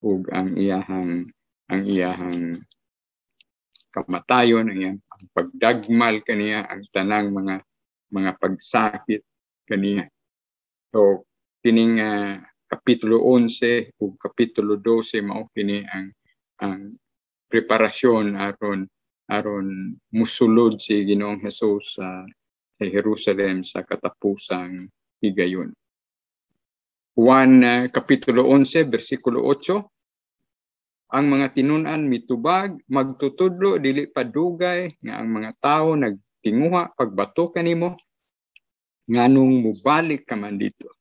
ug ang iyahang kamatayon, ang pagdagmal kaniya, ang tanang mga pagsakit kaniya. So kining kapitulo 11 ug kapitulo 12 mao kini ang preparasyon aron musulod si Ginoong Hesus sa Jerusalem sa katapusang higayon. Juan kapitulo 11 bersikulo 8, ang mga tinun-an mitubag magtutudlo dili padugay nga ang mga tawo nagtinguha pagbato kanimo nganong mubalik ka man dito.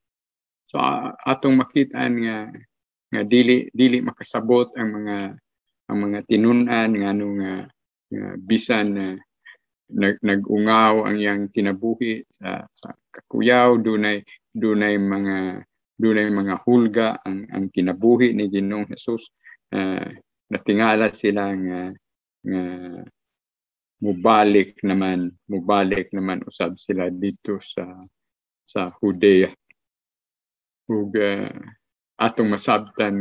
So atong makitaan nga dili makasabot ang mga tinun-an nganong bisan nagungaw ang iyang kinabuhi sa kakuyaw, dunay mga hulga ang kinabuhi ni Ginoong Hesus. Natingala sila nga mubalik naman usab sila dito sa Judea. Ug atong masabtan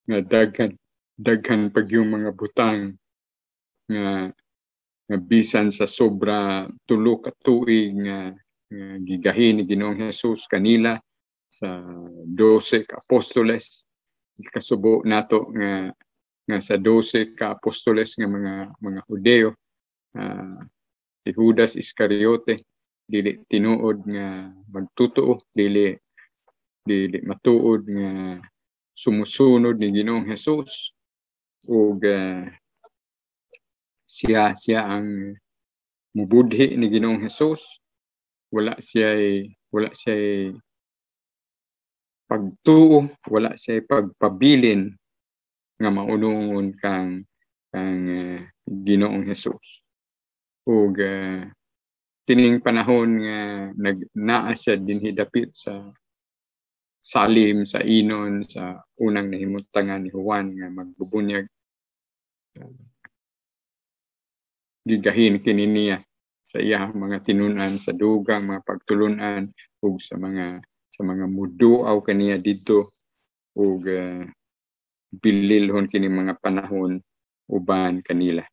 nga daghan pag yung mga butang nga bisan sa sobra 3 ka tuig nga gigahin ni Ginoong Hesus kanila sa 12 ka apostoles. Kasubo nato nga sa 12 ka apostoles nga mga Hudeo, si Judas Iscariote dili tinuod nga magtotoo, dili matuod nga sumusunod ni Ginoong Hesus, ug siya ang mubudhi ni Ginoong Hesus. Wala siya pagtuo, wala siya pagpabilin nga maunungon kang Ginoong Hesus. Ug kining panahon nga naa siya dinhi dapit sa Salim, sa Inon, sa unang nahimutangan ni Juan nga magbubunyag, gigahin kini niya sa iyang mga tinun-an, sa dugang mga pagtulunan ug sa mga muduaw kaniya dito, ug bililhon kini mga panahon uban kanila.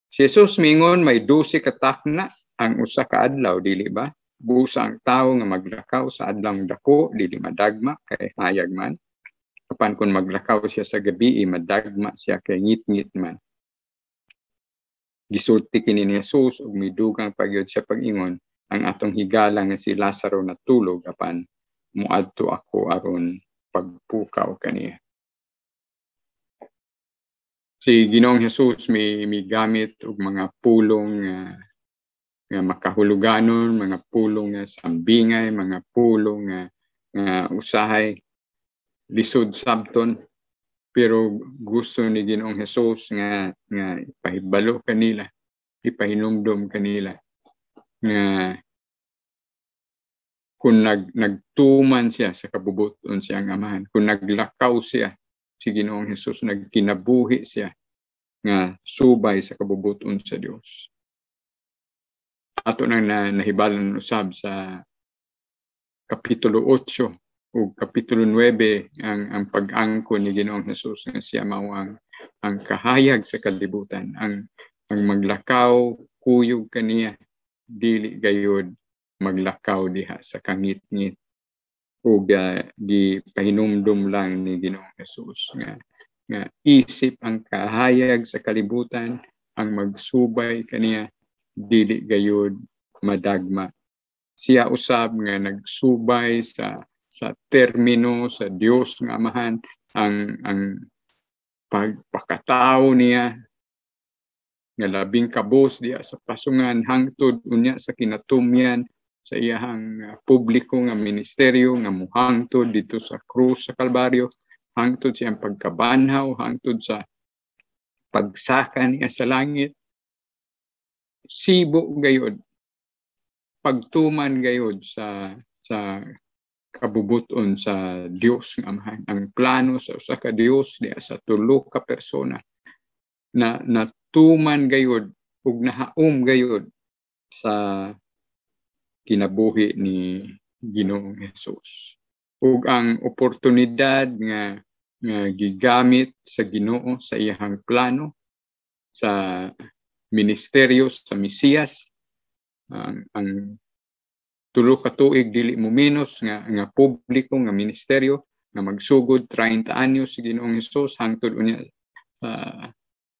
Si Jesus mingon may 12 ka takna ang usa ka adlaw, dili ba? Busa ang tawo nga maglakaw sa adlawng dako dili madagma kay hayag man. Apan kung maglakaw siya sa gabi, madagma siya kay ngit-ngit man. Gisulti kini ni Jesus ug midugang pagyud siya pag-ingon, ang atong higala nga si Lazaro natulog apan muadto ako aron pagpukaw kaniya. Si Ginoong Hesus may gamit og mga pulong nga makahuluganon, mga pulong nga sambingay, mga pulong nga usahay lisod sabton, pero gusto ni Ginoong Hesus nga ipahibalo kanila, ipahinumdom kanila nga kung nagtuman siya sa kabubuton siyang amahan, kung naglakaw siya si Ginoong Hesus, nagkinabuhi siya nga subay sa kabubuton sa Dios. Ato nang nahibalan usab sa kapitulo 8 o kapitulo 9 ang pag-angkon ni Ginoong Hesus nga siya mao ang kahayag sa kalibutan, ang maglakaw kuyog kaniya, dili gayud maglakaw diha sa kangit-ngit, ug gipahinumdum lang ni Ginoong Hesus nga isip ang kahayag sa kalibutan, ang magsubay kaniya dili gayud madagma. Siya usab nga nagsubay sa termino sa Dios nga Amahan, ang pagpakatao niya nga labing kabos diya sa pasungan hangtod unya sa kinatumyan sa iyang publiko nga ministeryo nga muhangtod dito sa krus sa Kalbaryo, hangtod siyang pagkabanhaw, hangtod sa pagsaka niya sa langit. Sibo gayod, pagtuman gayod sa kabubuton sa Dios nga Amahan. Ang plano sa usa ka Dios diya sa 3 ka persona na natuman gayod ug nahaom gayod sa kinabuhi ni Ginoong Hesus. Ug ang oportunidad nga gigamit sa Ginoo sa iyang plano sa ministeryo sa Mesiyas, ang tulo ka tuig dili mo menos nga publiko nga ministeryo nga magsugod 30 anyos si Ginoong Hesus hangtod unya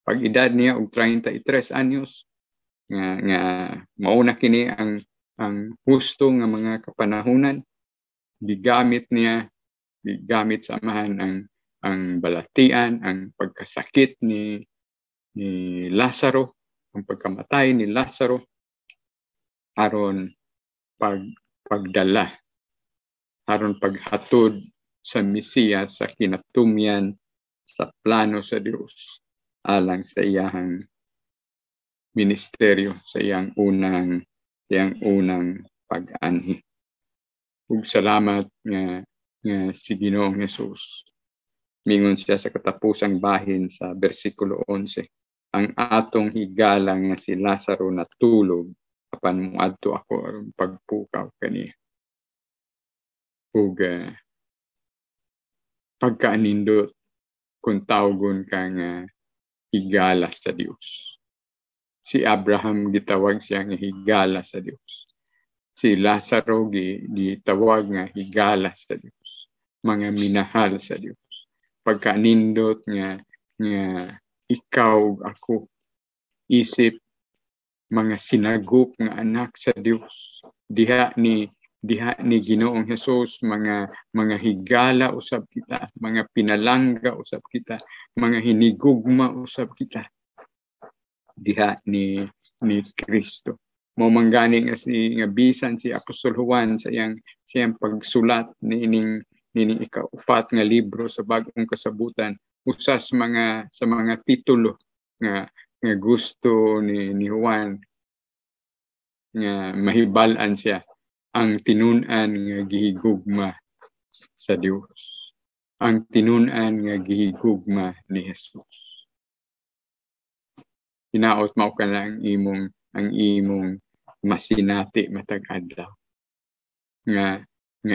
pag-edad niya og 33 anyos nga mauna kini ang husto nga mga kapanahunan. Gigamit samahan ang balatian, ang pagkasakit ni Lazaro, ang pagkamatay ni Lazaro aron pagdala, aron paghatod sa Mesiyas sa kinatumyan sa plano sa Dios alang sa iyang ministeryo, sa iyang unang pag-anhi. Ug salamat nga si Ginoong Hesus. Mingon siya sa katapusang bahin sa bersikulo 11, ang atong higala nga si Lazaro natulog apan moadto ako aron pagpukaw kaniya. Ug pagkaanindot kung tawgon ka nga higala sa Dios. Si Abraham gitawag siya nga higala sa Dios. Si Lazaro gitawag nga higala sa Dios. Mga minahal sa Dios. Pagkaanindot nga ikaw ug ako isip mga sinagop nga anak sa Dios. Diha ni Ginoong Hesus mga higala usab kita, mga pinalangga usab kita, mga hinigugma usab kita. Diha ni Kristo. Mao manggani nga bisan si Apostol Juan sa iyang pagsulat nining ikaupat nga libro sa Bagong Kasabutan, usa sa mga titulo nga gusto ni Juan nga mahibal-an siya ang tinun-an nga gihigugma sa Dios, ang tinun-an nga gihigugma ni Jesus. Hinaot mao kana ang imong masinati matag adlaw nga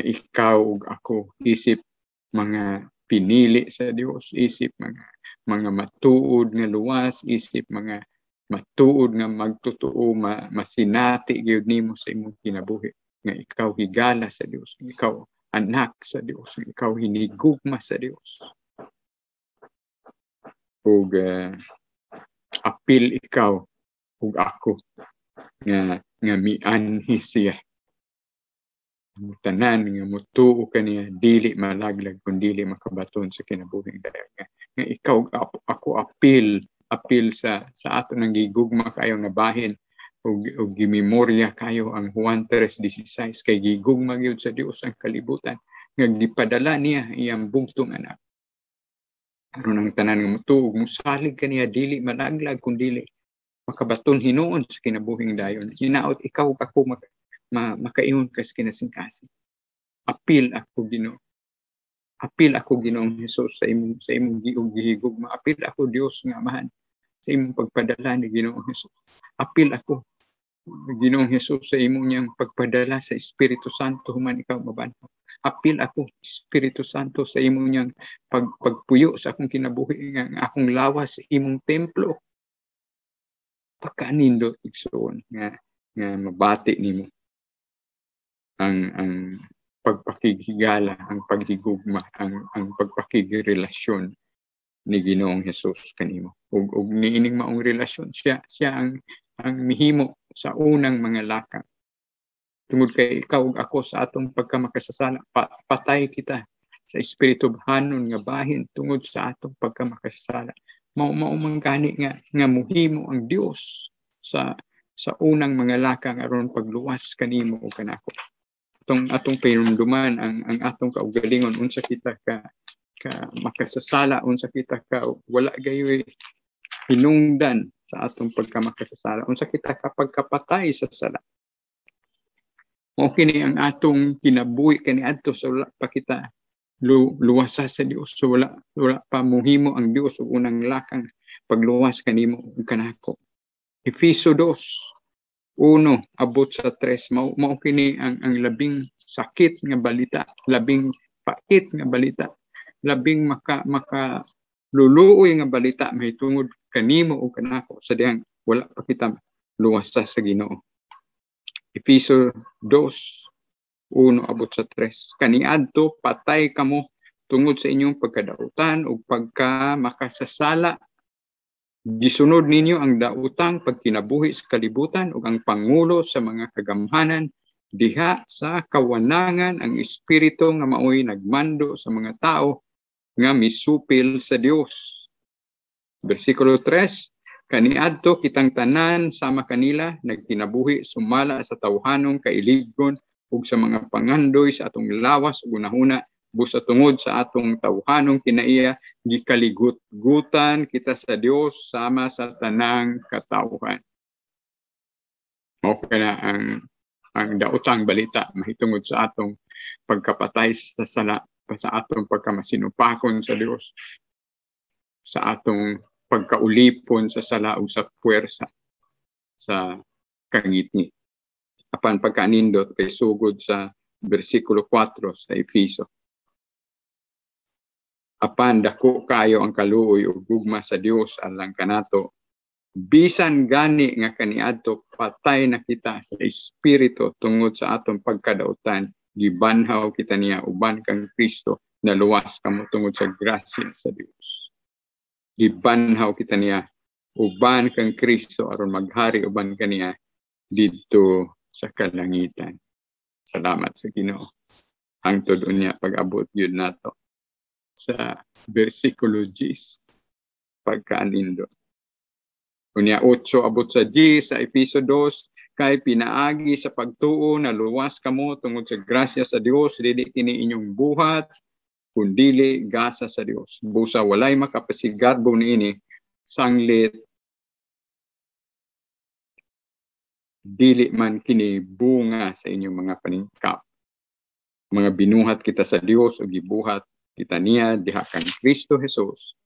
ikaw ug ako isip mga pinili sa Dios, isip mga matuod nga luwas, isip mga matuod nga magtotoo, masinati gyud nimo sa imong kinabuhi nga ikaw higala sa Dios, ikaw anak sa Dios, ikaw hinigugma sa Dios. Ug apil ikaw ug ako nga mianhi siya. Tanan nga mutuo kaniya dili malaglag kun dili makabaton sa kinabuhing dayon nga ikaw ako apil sa ato nang gigugma kayo nga bahin ug gimemorya kayo ang Juan 3:16 kay gigugma gyud sa Dios ang kalibutan nga gipadala niya iyang bugtong anak aron ang tanan nga mutuo ug musalig kaniya dili malaglag kun dili makabaton hinuon sa kinabuhing dayon. Hinaot ikaw ug ako makaingon kas kinasingkasing. Apil ako Ginoo. Apil ako Ginoong Hesus sa imong gihigugma. Apil ako Dios nga Amahan sa imong pagpadala ni Ginoong Hesus. Apil ako Ginoong Hesus sa imong niyang pagpadala sa Espiritu Santo human ikaw mabanhaw. Apil ako Espiritu Santo sa imong niyang pagpuyo sa akong kinabuhi nga akong lawas sa imong templo. Pagkaanindot igsoon nga mabati nimo ang pagpakigigala, ang paghigugma, ang pagpakigirelasyon ni Ginoong Hesus kanimo. Ug niining maong relasyon siya ang mihimo sa unang mga lakang. Tungod kay ikaw ug ako sa atong pagkamakasasala, patay kita sa espiritu bahanon nga bahin tungod sa atong pagkamakasasala. Mao manggani nga muhimo ang Dios sa unang mga lakang aron pagluwas kanimo o kanako. Atong pinumduman ang atong kaugalingon unsa kita ka makasasala, unsa kita ka wala gayoy hinungdan sa atong pagkamakasasala, unsa kita kapag kapatay sa sala. Mao kini ang atong kinabuhi kaniadto sa wala pa kita luwasa sa Dios, so wala pa muhimo ang Dios og unang lakang pagluwas kanimo ug kanako. Efeso 2 abot sa 3 mao kini ang labing sakit nga balita, labing pait nga balita, labing maka luluoy nga balita mahitungod kanimo o kanako sa dihang wala pa kita luwas sa Ginoo. Efeso 2:1 abot sa 3. Kaniadto patay kamo tungod sa inyong pagkadautan o pagka makasasala. Gisunod ninyo ang dautang pagkinabuhi sa kalibutan ug ang pangulo sa mga kagamhanan diha sa kawanangan ang espiritu nga maoy nagmando sa mga tao nga misupil sa Dios. Versikulo 3, kaniadto kitang tanan sama kanila nagkinabuhi sumala sa tawhanong kailigon ug sa mga pangandoy sa atong lawas ug unahuna busa tungod sa atong tawhanong kinaiya gikaligut-gutan kita sa Dios sama sa tanang katawhan. Mao kana ang daotang balita mahitungod sa atong pagkapatay sa sala, sa atong pagkamasinupakon sa Dios, sa atong pagkaulipon sa sala o sa puwersa sa kangitngit. Apan pagkanindot kay sugod sa bersikulo 4 sa Efeso. Apan dako kayo ang kaluoy ug gugma sa Dios alang kanato. Bisan gani nga kaniadto patay na kita sa espiritu tungod sa atong pagkadautan, gibanhaw kita niya uban kang Kristo na luwas kamo tungod sa grasya sa Dios. Gibanhaw kita niya uban kang Kristo aron maghari uban kaniya didto sa kalangitan. Salamat sa Ginoo. Hangtod unya pag-abot yun nato sa bersikulo 10 pagkaanindo. Unya 8 abot sa 10 sa Efeso 2, kay pinaagi sa pagtuo na luwas kamo tungod sa grasya sa Dios, dili kini inyong buhat kundili gasa sa Dios. Busa walay makapasigarbo niini sanglit dili man kini bunga sa inyong mga paningkap. Mga binuhat kita sa Dios o gibuhat kita niya diha kang Kristo Jesus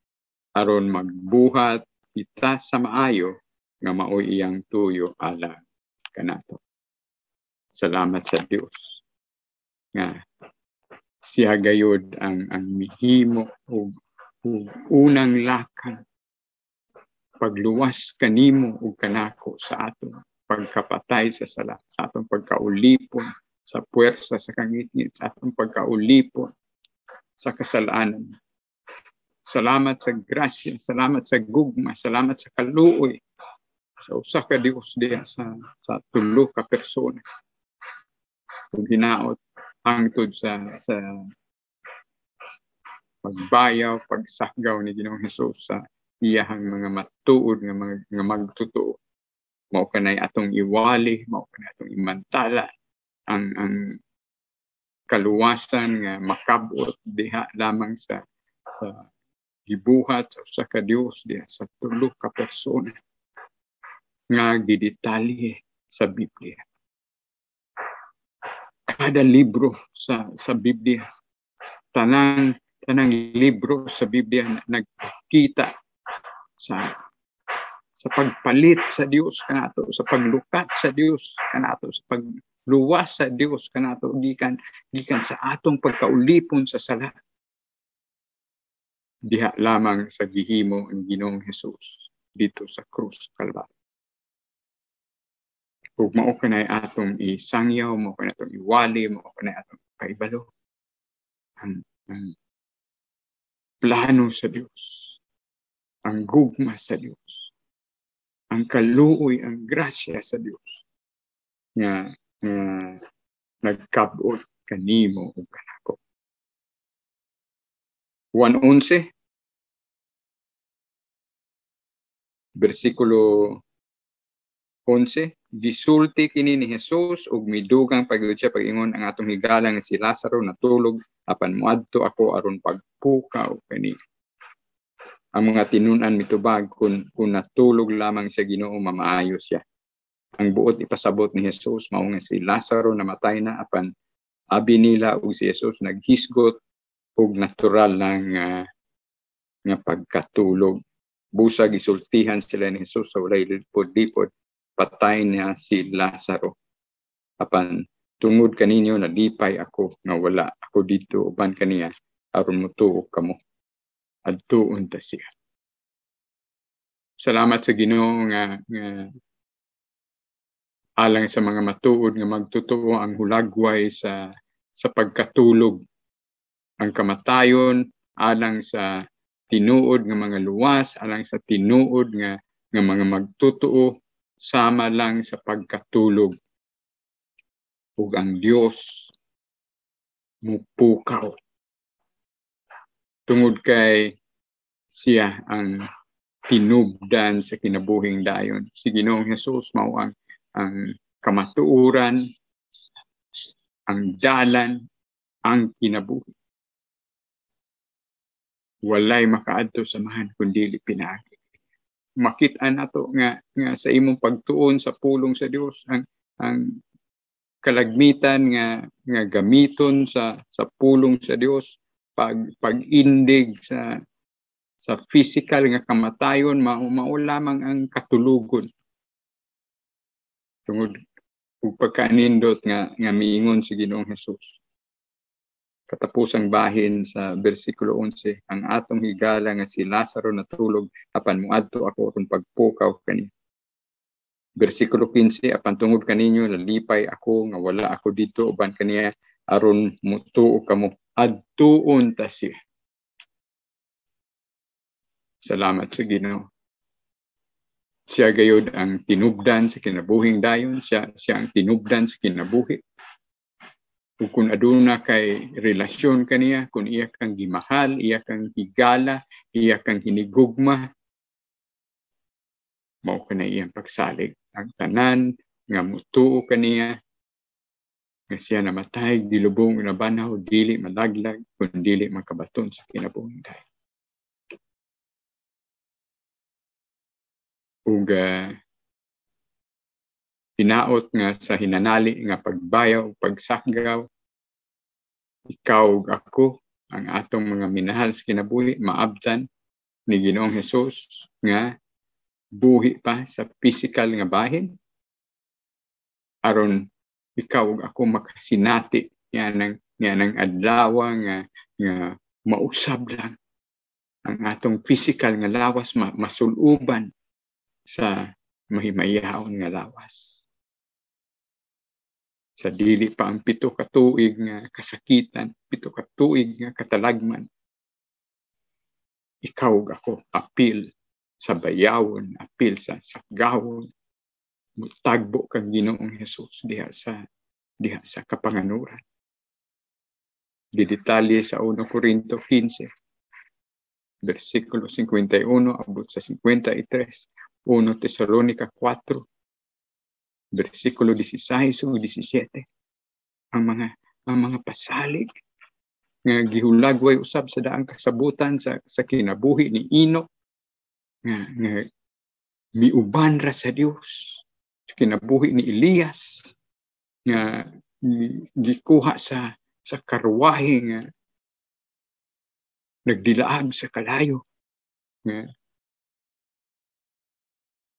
aron magbuhat kita sa maayo nga maoy iyang tuyo alang kanato. Salamat sa Dios nga siya gayud ang mihimo og unang lakang pagluwas kanimo ug kanako sa atong pagkapatay sa sala, sa atong pagkaulipon sa puwersa sa kangitngit, sa atong pagkaulipon sa kasalanan. Salamat sa grasya, salamat sa gugma, salamat sa kaluoy sa usa ka Dios diha sa tulo ka persona. Ug hinaot hangtod sa pagbayaw, pagsakgaw ni Ginoong Hesus sa iyahang mga matuod nga magtotoo. Mao kanay atong iwali, mao kanay atong imantala ang kaluwasan nga makabot diha lamang sa gibuhat sa ka Dios diha sa tulo ka persona nga gidetalye sa Biblia. Kada libro sa Biblia, tanang libro sa Biblia nagkita sa pagpalit sa Dios kanato, sa paglukat sa Dios kanato, sa pagluwas sa Dios kanato gikan sa atong pagkaulipon sa sala. Diha lamang sa gihimo ang Ginoong Hesus dito sa krus Kalbaryo. Ug mao kanay atong isangyaw, mao kanay atong iwali, mao kanay atong kaibalo ang plano sa Dios, ang gugma sa Dios, ang kaluoy, ang grasya sa Dios nga nagkabot kanimo ug kanako. 1:11 bersikulo 11, gisulti kini ni Jesus ug midugang pagud siya pag-ingon ang atong higala nga si Lazaro natulog apan moadto ako aron pagpukaw kani. Ang mga tinun-an mitubag kung natulog lamang siya Ginoo mamaayo siya. Ang buot ipasabot ni Jesus mao nga si Lazaro namatay na apan abi nila ug si Jesus naghisgot ug natural lang nga pagkatulog. Busa gisultihan sila ni Jesus sa walay lipod-lipod patay niya si Lazaro. Apan tungod kaninyo nalipay ako nga wala ako dito uban kaniya aron motuo kamo. Adtuon ta siya. Salamat sa Ginoo nga alang sa mga matuod nga magtotoo ang hulagway sa pagkatulog. Ang kamatayon alang sa tinuod nga mga luwas, alang sa tinuod nga mga magtotoo sama lang sa pagkatulog. Ug ang Dios mupukaw. Tungod kay siya ang tinubdan sa kinabuhing dayon. Si Ginoong Hesus mao ang kamatuoran, ang dalan, ang kinabuhi. Walay makaadto samahan kundi pinaagi. Makit-an nato nga sa imong pagtuon sa pulong sa Dios ang kalagmitan nga gamiton sa pulong sa Dios, pag-indig sa physical nga kamatayon, mao lamang ang katulugon. Tungod ug pagkanindot nga miingon si Ginoong Hesus. Katapusang bahin sa bersikulo 11, ang atong higala nga si Lazaro natulog apan muadto ako aron pagpukaw kaniya. Bersikulo 15, apan tungod kaninyo lalipay ako nga wala ako dito uban kaniya aron mutuo kamo. Adtuon ta siya. Salamat sa Ginoo. Siya gayud ang tinubdan sa kinabuhing dayon, siya ang tinubdan sa kinabuhi. Ug kung aduna kay relasyon kaniya, kung iya kang gimahal, iya kang higala, iya kang hinigugma, mao kana iyang pagsalig. Ang tanan nga mutuo kaniya nga siya namatay, dilubong na banaw, dili malaglag, kung dili makabaton sa kinabuhing dayon. Ug hinaot nga sa hinanali nga pagbayaw, pagsakgaw, ikaw ug ako, ang atong mga minahal sa kinabuhi, maabtan ni Ginoong Hesus nga buhi pa sa physical nga bahin, aron ikaw ug ako makasinati nga ng adlaw nga mausab lang ang atong physical nga lawas masuluban sa mahimayaon nga lawas. Sa dili pa ang 7 ka tuig nga kasakitan, 7 ka tuig nga katalagman, ikaw ug ako apil sa bayawon, apil sa sakgawon, mutagbo kang Ginoong Hesus diha sa kapanganuran. Didetalye sa 1 Corinto 15, versikulo 51 abot sa 53, 1 Tesalonica 4, versikulo 16 o 17, ang mga pasalig nga gihulagway usab sa daang kasabutan sa kinabuhi ni Enoch nga miuban ra sa Dios, sa kinabuhi ni Elias nga gikuha sa karwahe nga nagdilaag sa kalayo nga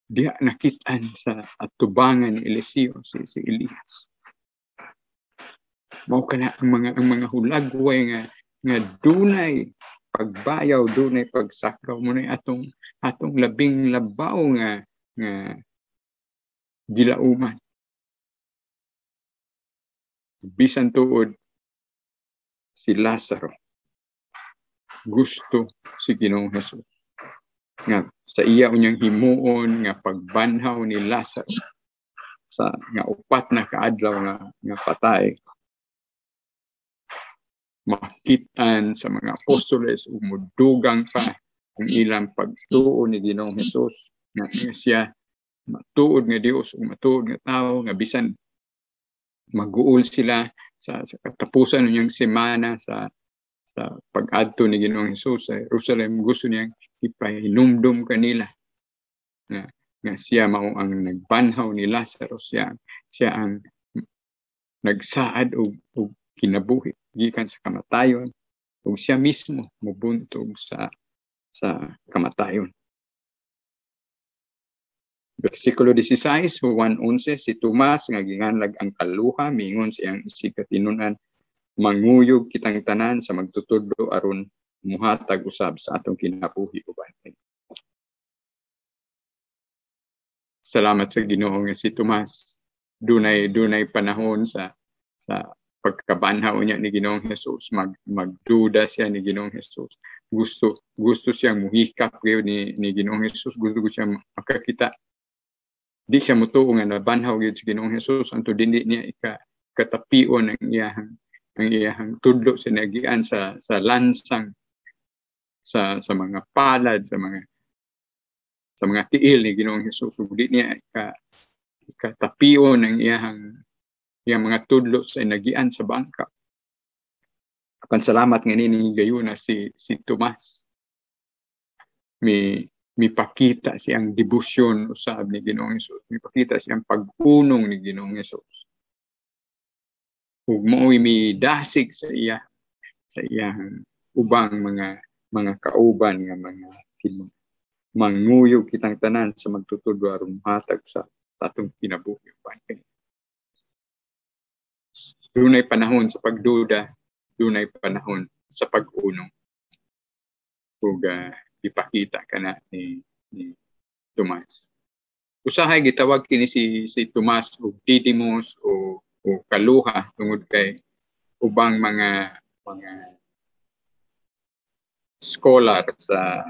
diha nakitaan sa atubangan ni Eliseo si Elias. Mao kana ang mga hulagway nga dunay pagbayaw, dunay pagsakaw mo na atong labing labaw nga gilauman. Bisan tuod si Lazaro, gusto si Ginoong Hesus nga sa iya unyang himuon nga pagbanhaw ni Lazaro sa nga 4 na kaadlaw nga patay, makitaan sa mga apostoles umudugang pa ang ilang pagtuo ni Ginoong Hesus nga siya matuod nga Dios ug matuod nga tao, nga bisan mag-uol sila sa katapusan niyang semana sa pag-adto ni Ginoong Hesus sa Jerusalem, gusto niyang ipahinumdum kanila nga siya mao ang nagbanhaw ni Lazaro, siya ang nagsaad og kinabuhi gikan sa kamatayon, ug siya mismo mubuntog sa kamatayon. Versikulo 16, Juan 11, si Tomas nga ginganlag ang kaluha, mingon siyang isikatinunan, manguyog kitang tanan sa magtutudlo aron muhatag usab sa atong kinabuhi uban. Salamat sa Ginoo nga si Tomas. Dunay panahon sa pagkabanhaw niya ni Ginoong Hesus, magduda siya ni Ginoong Hesus. Gusto siyang muhikap ni Ginoong Hesus, gusto siyang makakita. Di siya mutuo nga nabanhaw gyud si Ginoong Hesus, anto dili niya katapion ang iyahang tudlo sa nagian sa lansang, sa mga palad, sa mga tiil ni Ginoong Hesus. Di niya katapion ang iyang mga tudlo sa nagian sa bangka. Apan salamat nga nini gayuna si Tomas. Mipakita siyang debosyon usab ni Ginoong Hesus. Mipakita siyang pag-unong ni Ginoong Hesus. Ug mao'y midasig sa iyang ubang mga kauban nga mga manguyog kitang tanan sa magtutudlo aron hatag sa atong kinabuhi. Dunay panahon sa pagduda, dunay panahon sa pag-unong. Ug ipakita kana ni Tomas. Usahay gitawag kini si Tomas og Didymos o kaluha tungod kay ubang mga scholar sa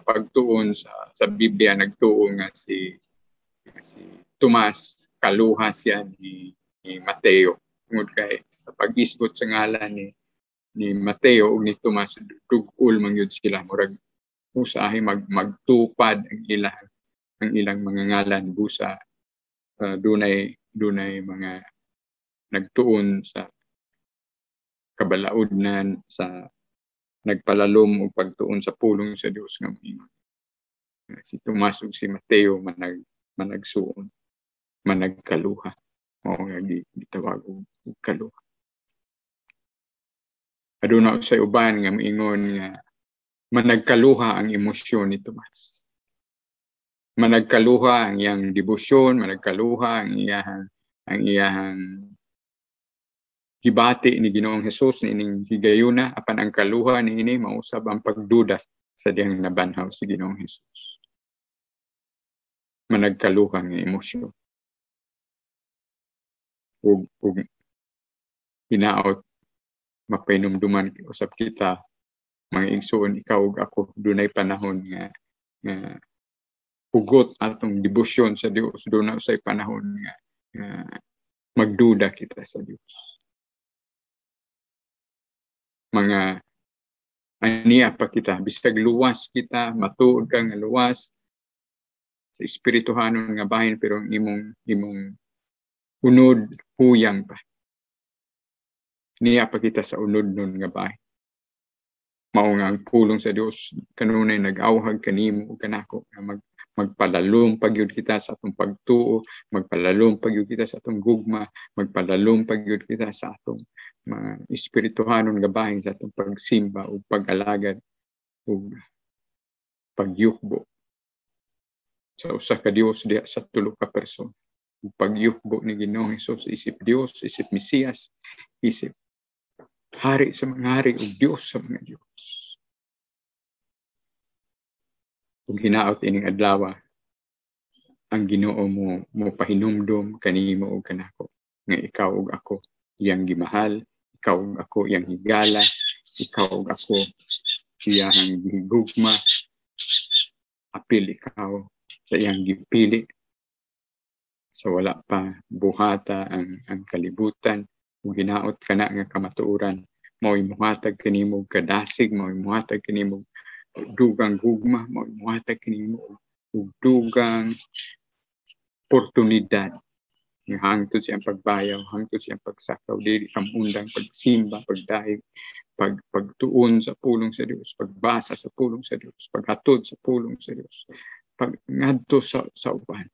pagtuon sa Biblia nagtuo nga si Tomas kaluha siya ni Mateo. Tungod kay sa pag-isgot sa ngalan ni Mateo ug ni Tomas, dugul man yun sila, murag usahay magtupad ang ilang mga ngalan busa. Dunay mga nagtuon sa kabalaodnan, sa nagpalalom o pagtuon sa pulong sa Dios nga moingon. Si Tomas ug si Mateo managsuon, managkaluha. O nga gitawag og kaluha. Aduna sa uban nga moingon nga managkaluha ang emosyon ni Tomas. Managkaluha ang iyang debosyon, managkaluha ang iyang gibati ni Ginoong Hesus niining higayuna, apan ang kaluha niini mausab ang pagduda sa diyang nabanhaw si Ginoong Hesus. Managkaluha ang emosyon. Ug hinaot mapainomduman usab kita mga igsoon, ikaw ug ako, dunay panahon nga pugot atong debosyon sa Dios. Dunay usay panahon nga magduda kita sa Dios. Mga aniya pa kita, bisag luwas kita, matuod ka nga luwas sa espirituhanon nga bahin, pero imong unod huyang pa. Niya pa kita sa unod nun nga bahin. Mao nga ang pulong sa Dios kanunay nag-awhag kanimo ug kanako nga magpalalom pagyud kita sa atong pagtuo, magpalalom pagyud kita sa atong gugma, magpalalom pagyud kita sa atong mga espirituhanon nga bahin, sa atong pagsimba ug pag-alagad ug pagyukbo sa usa ka Dios diha sa tulo ka person. Pagyukbo ni Ginoong Hesus, isip Dios, isip Mesiyas, isip hari sa mga hari ug Dios sa mga Dios. Ug hinaot ining adlaw ang Ginoo mo pahinumdom kanimo ug kanako nga ikaw ug ako iyang gimahal, ikaw ug ako iyang higala, ikaw ug ako iyang gihigugma, apil ikaw sa iyang gipili. Sa wala pa buhata ang kalibutan, ug hinaot kana nga kamatuoran, mao'y muhatag kanimo kadasig, mao'y muhatag kanimo dugang gugma, mao'y muhatag kanimo ug dugang oportunidad nga hangtod siyang pagbayaw, hangtod siyang pagsakaw, dili kamundang pagsimba, pagdaig, pagtuon sa pulong sa Dios, pagbasa sa pulong sa Dios, paghatod sa pulong sa Dios, pagngadto sa uban,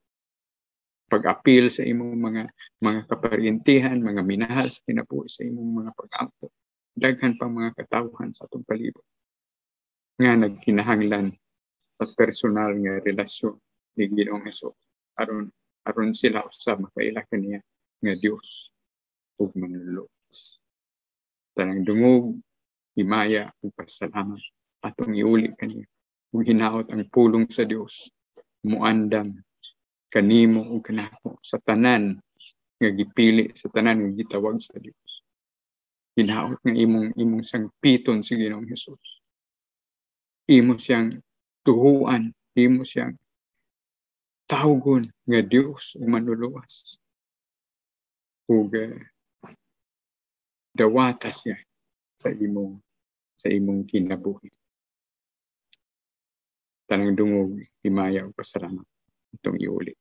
pag-apil sa imong mga kaparintihan, mga minahal sa kinabuhi, sa imong mga pag-ampo. Daghan pang mga katawhan sa atong palibot nga nagkinahanglan sa personal nga relasyon ni Ginoong Hesus aron sila usab makaila kaniya nga Dios ug manluluwas. Tanang dungog, himaya ug pasalamat atong iuli kaniya. Ug hinaot ang pulong sa Dios muandam kanimo ug kanako sa tanan nga gipili, sa tanan nga gitawag sa Dios. Hinaot nga imong sangpiton si Ginoong Hesus. Imo siyang tuhuan, imo siyang tawgon nga Dios ug manluluwas. Ug dawata siya sa imong kinabuhi. Tanang dungog, himaya ug pasalamat itong iuli.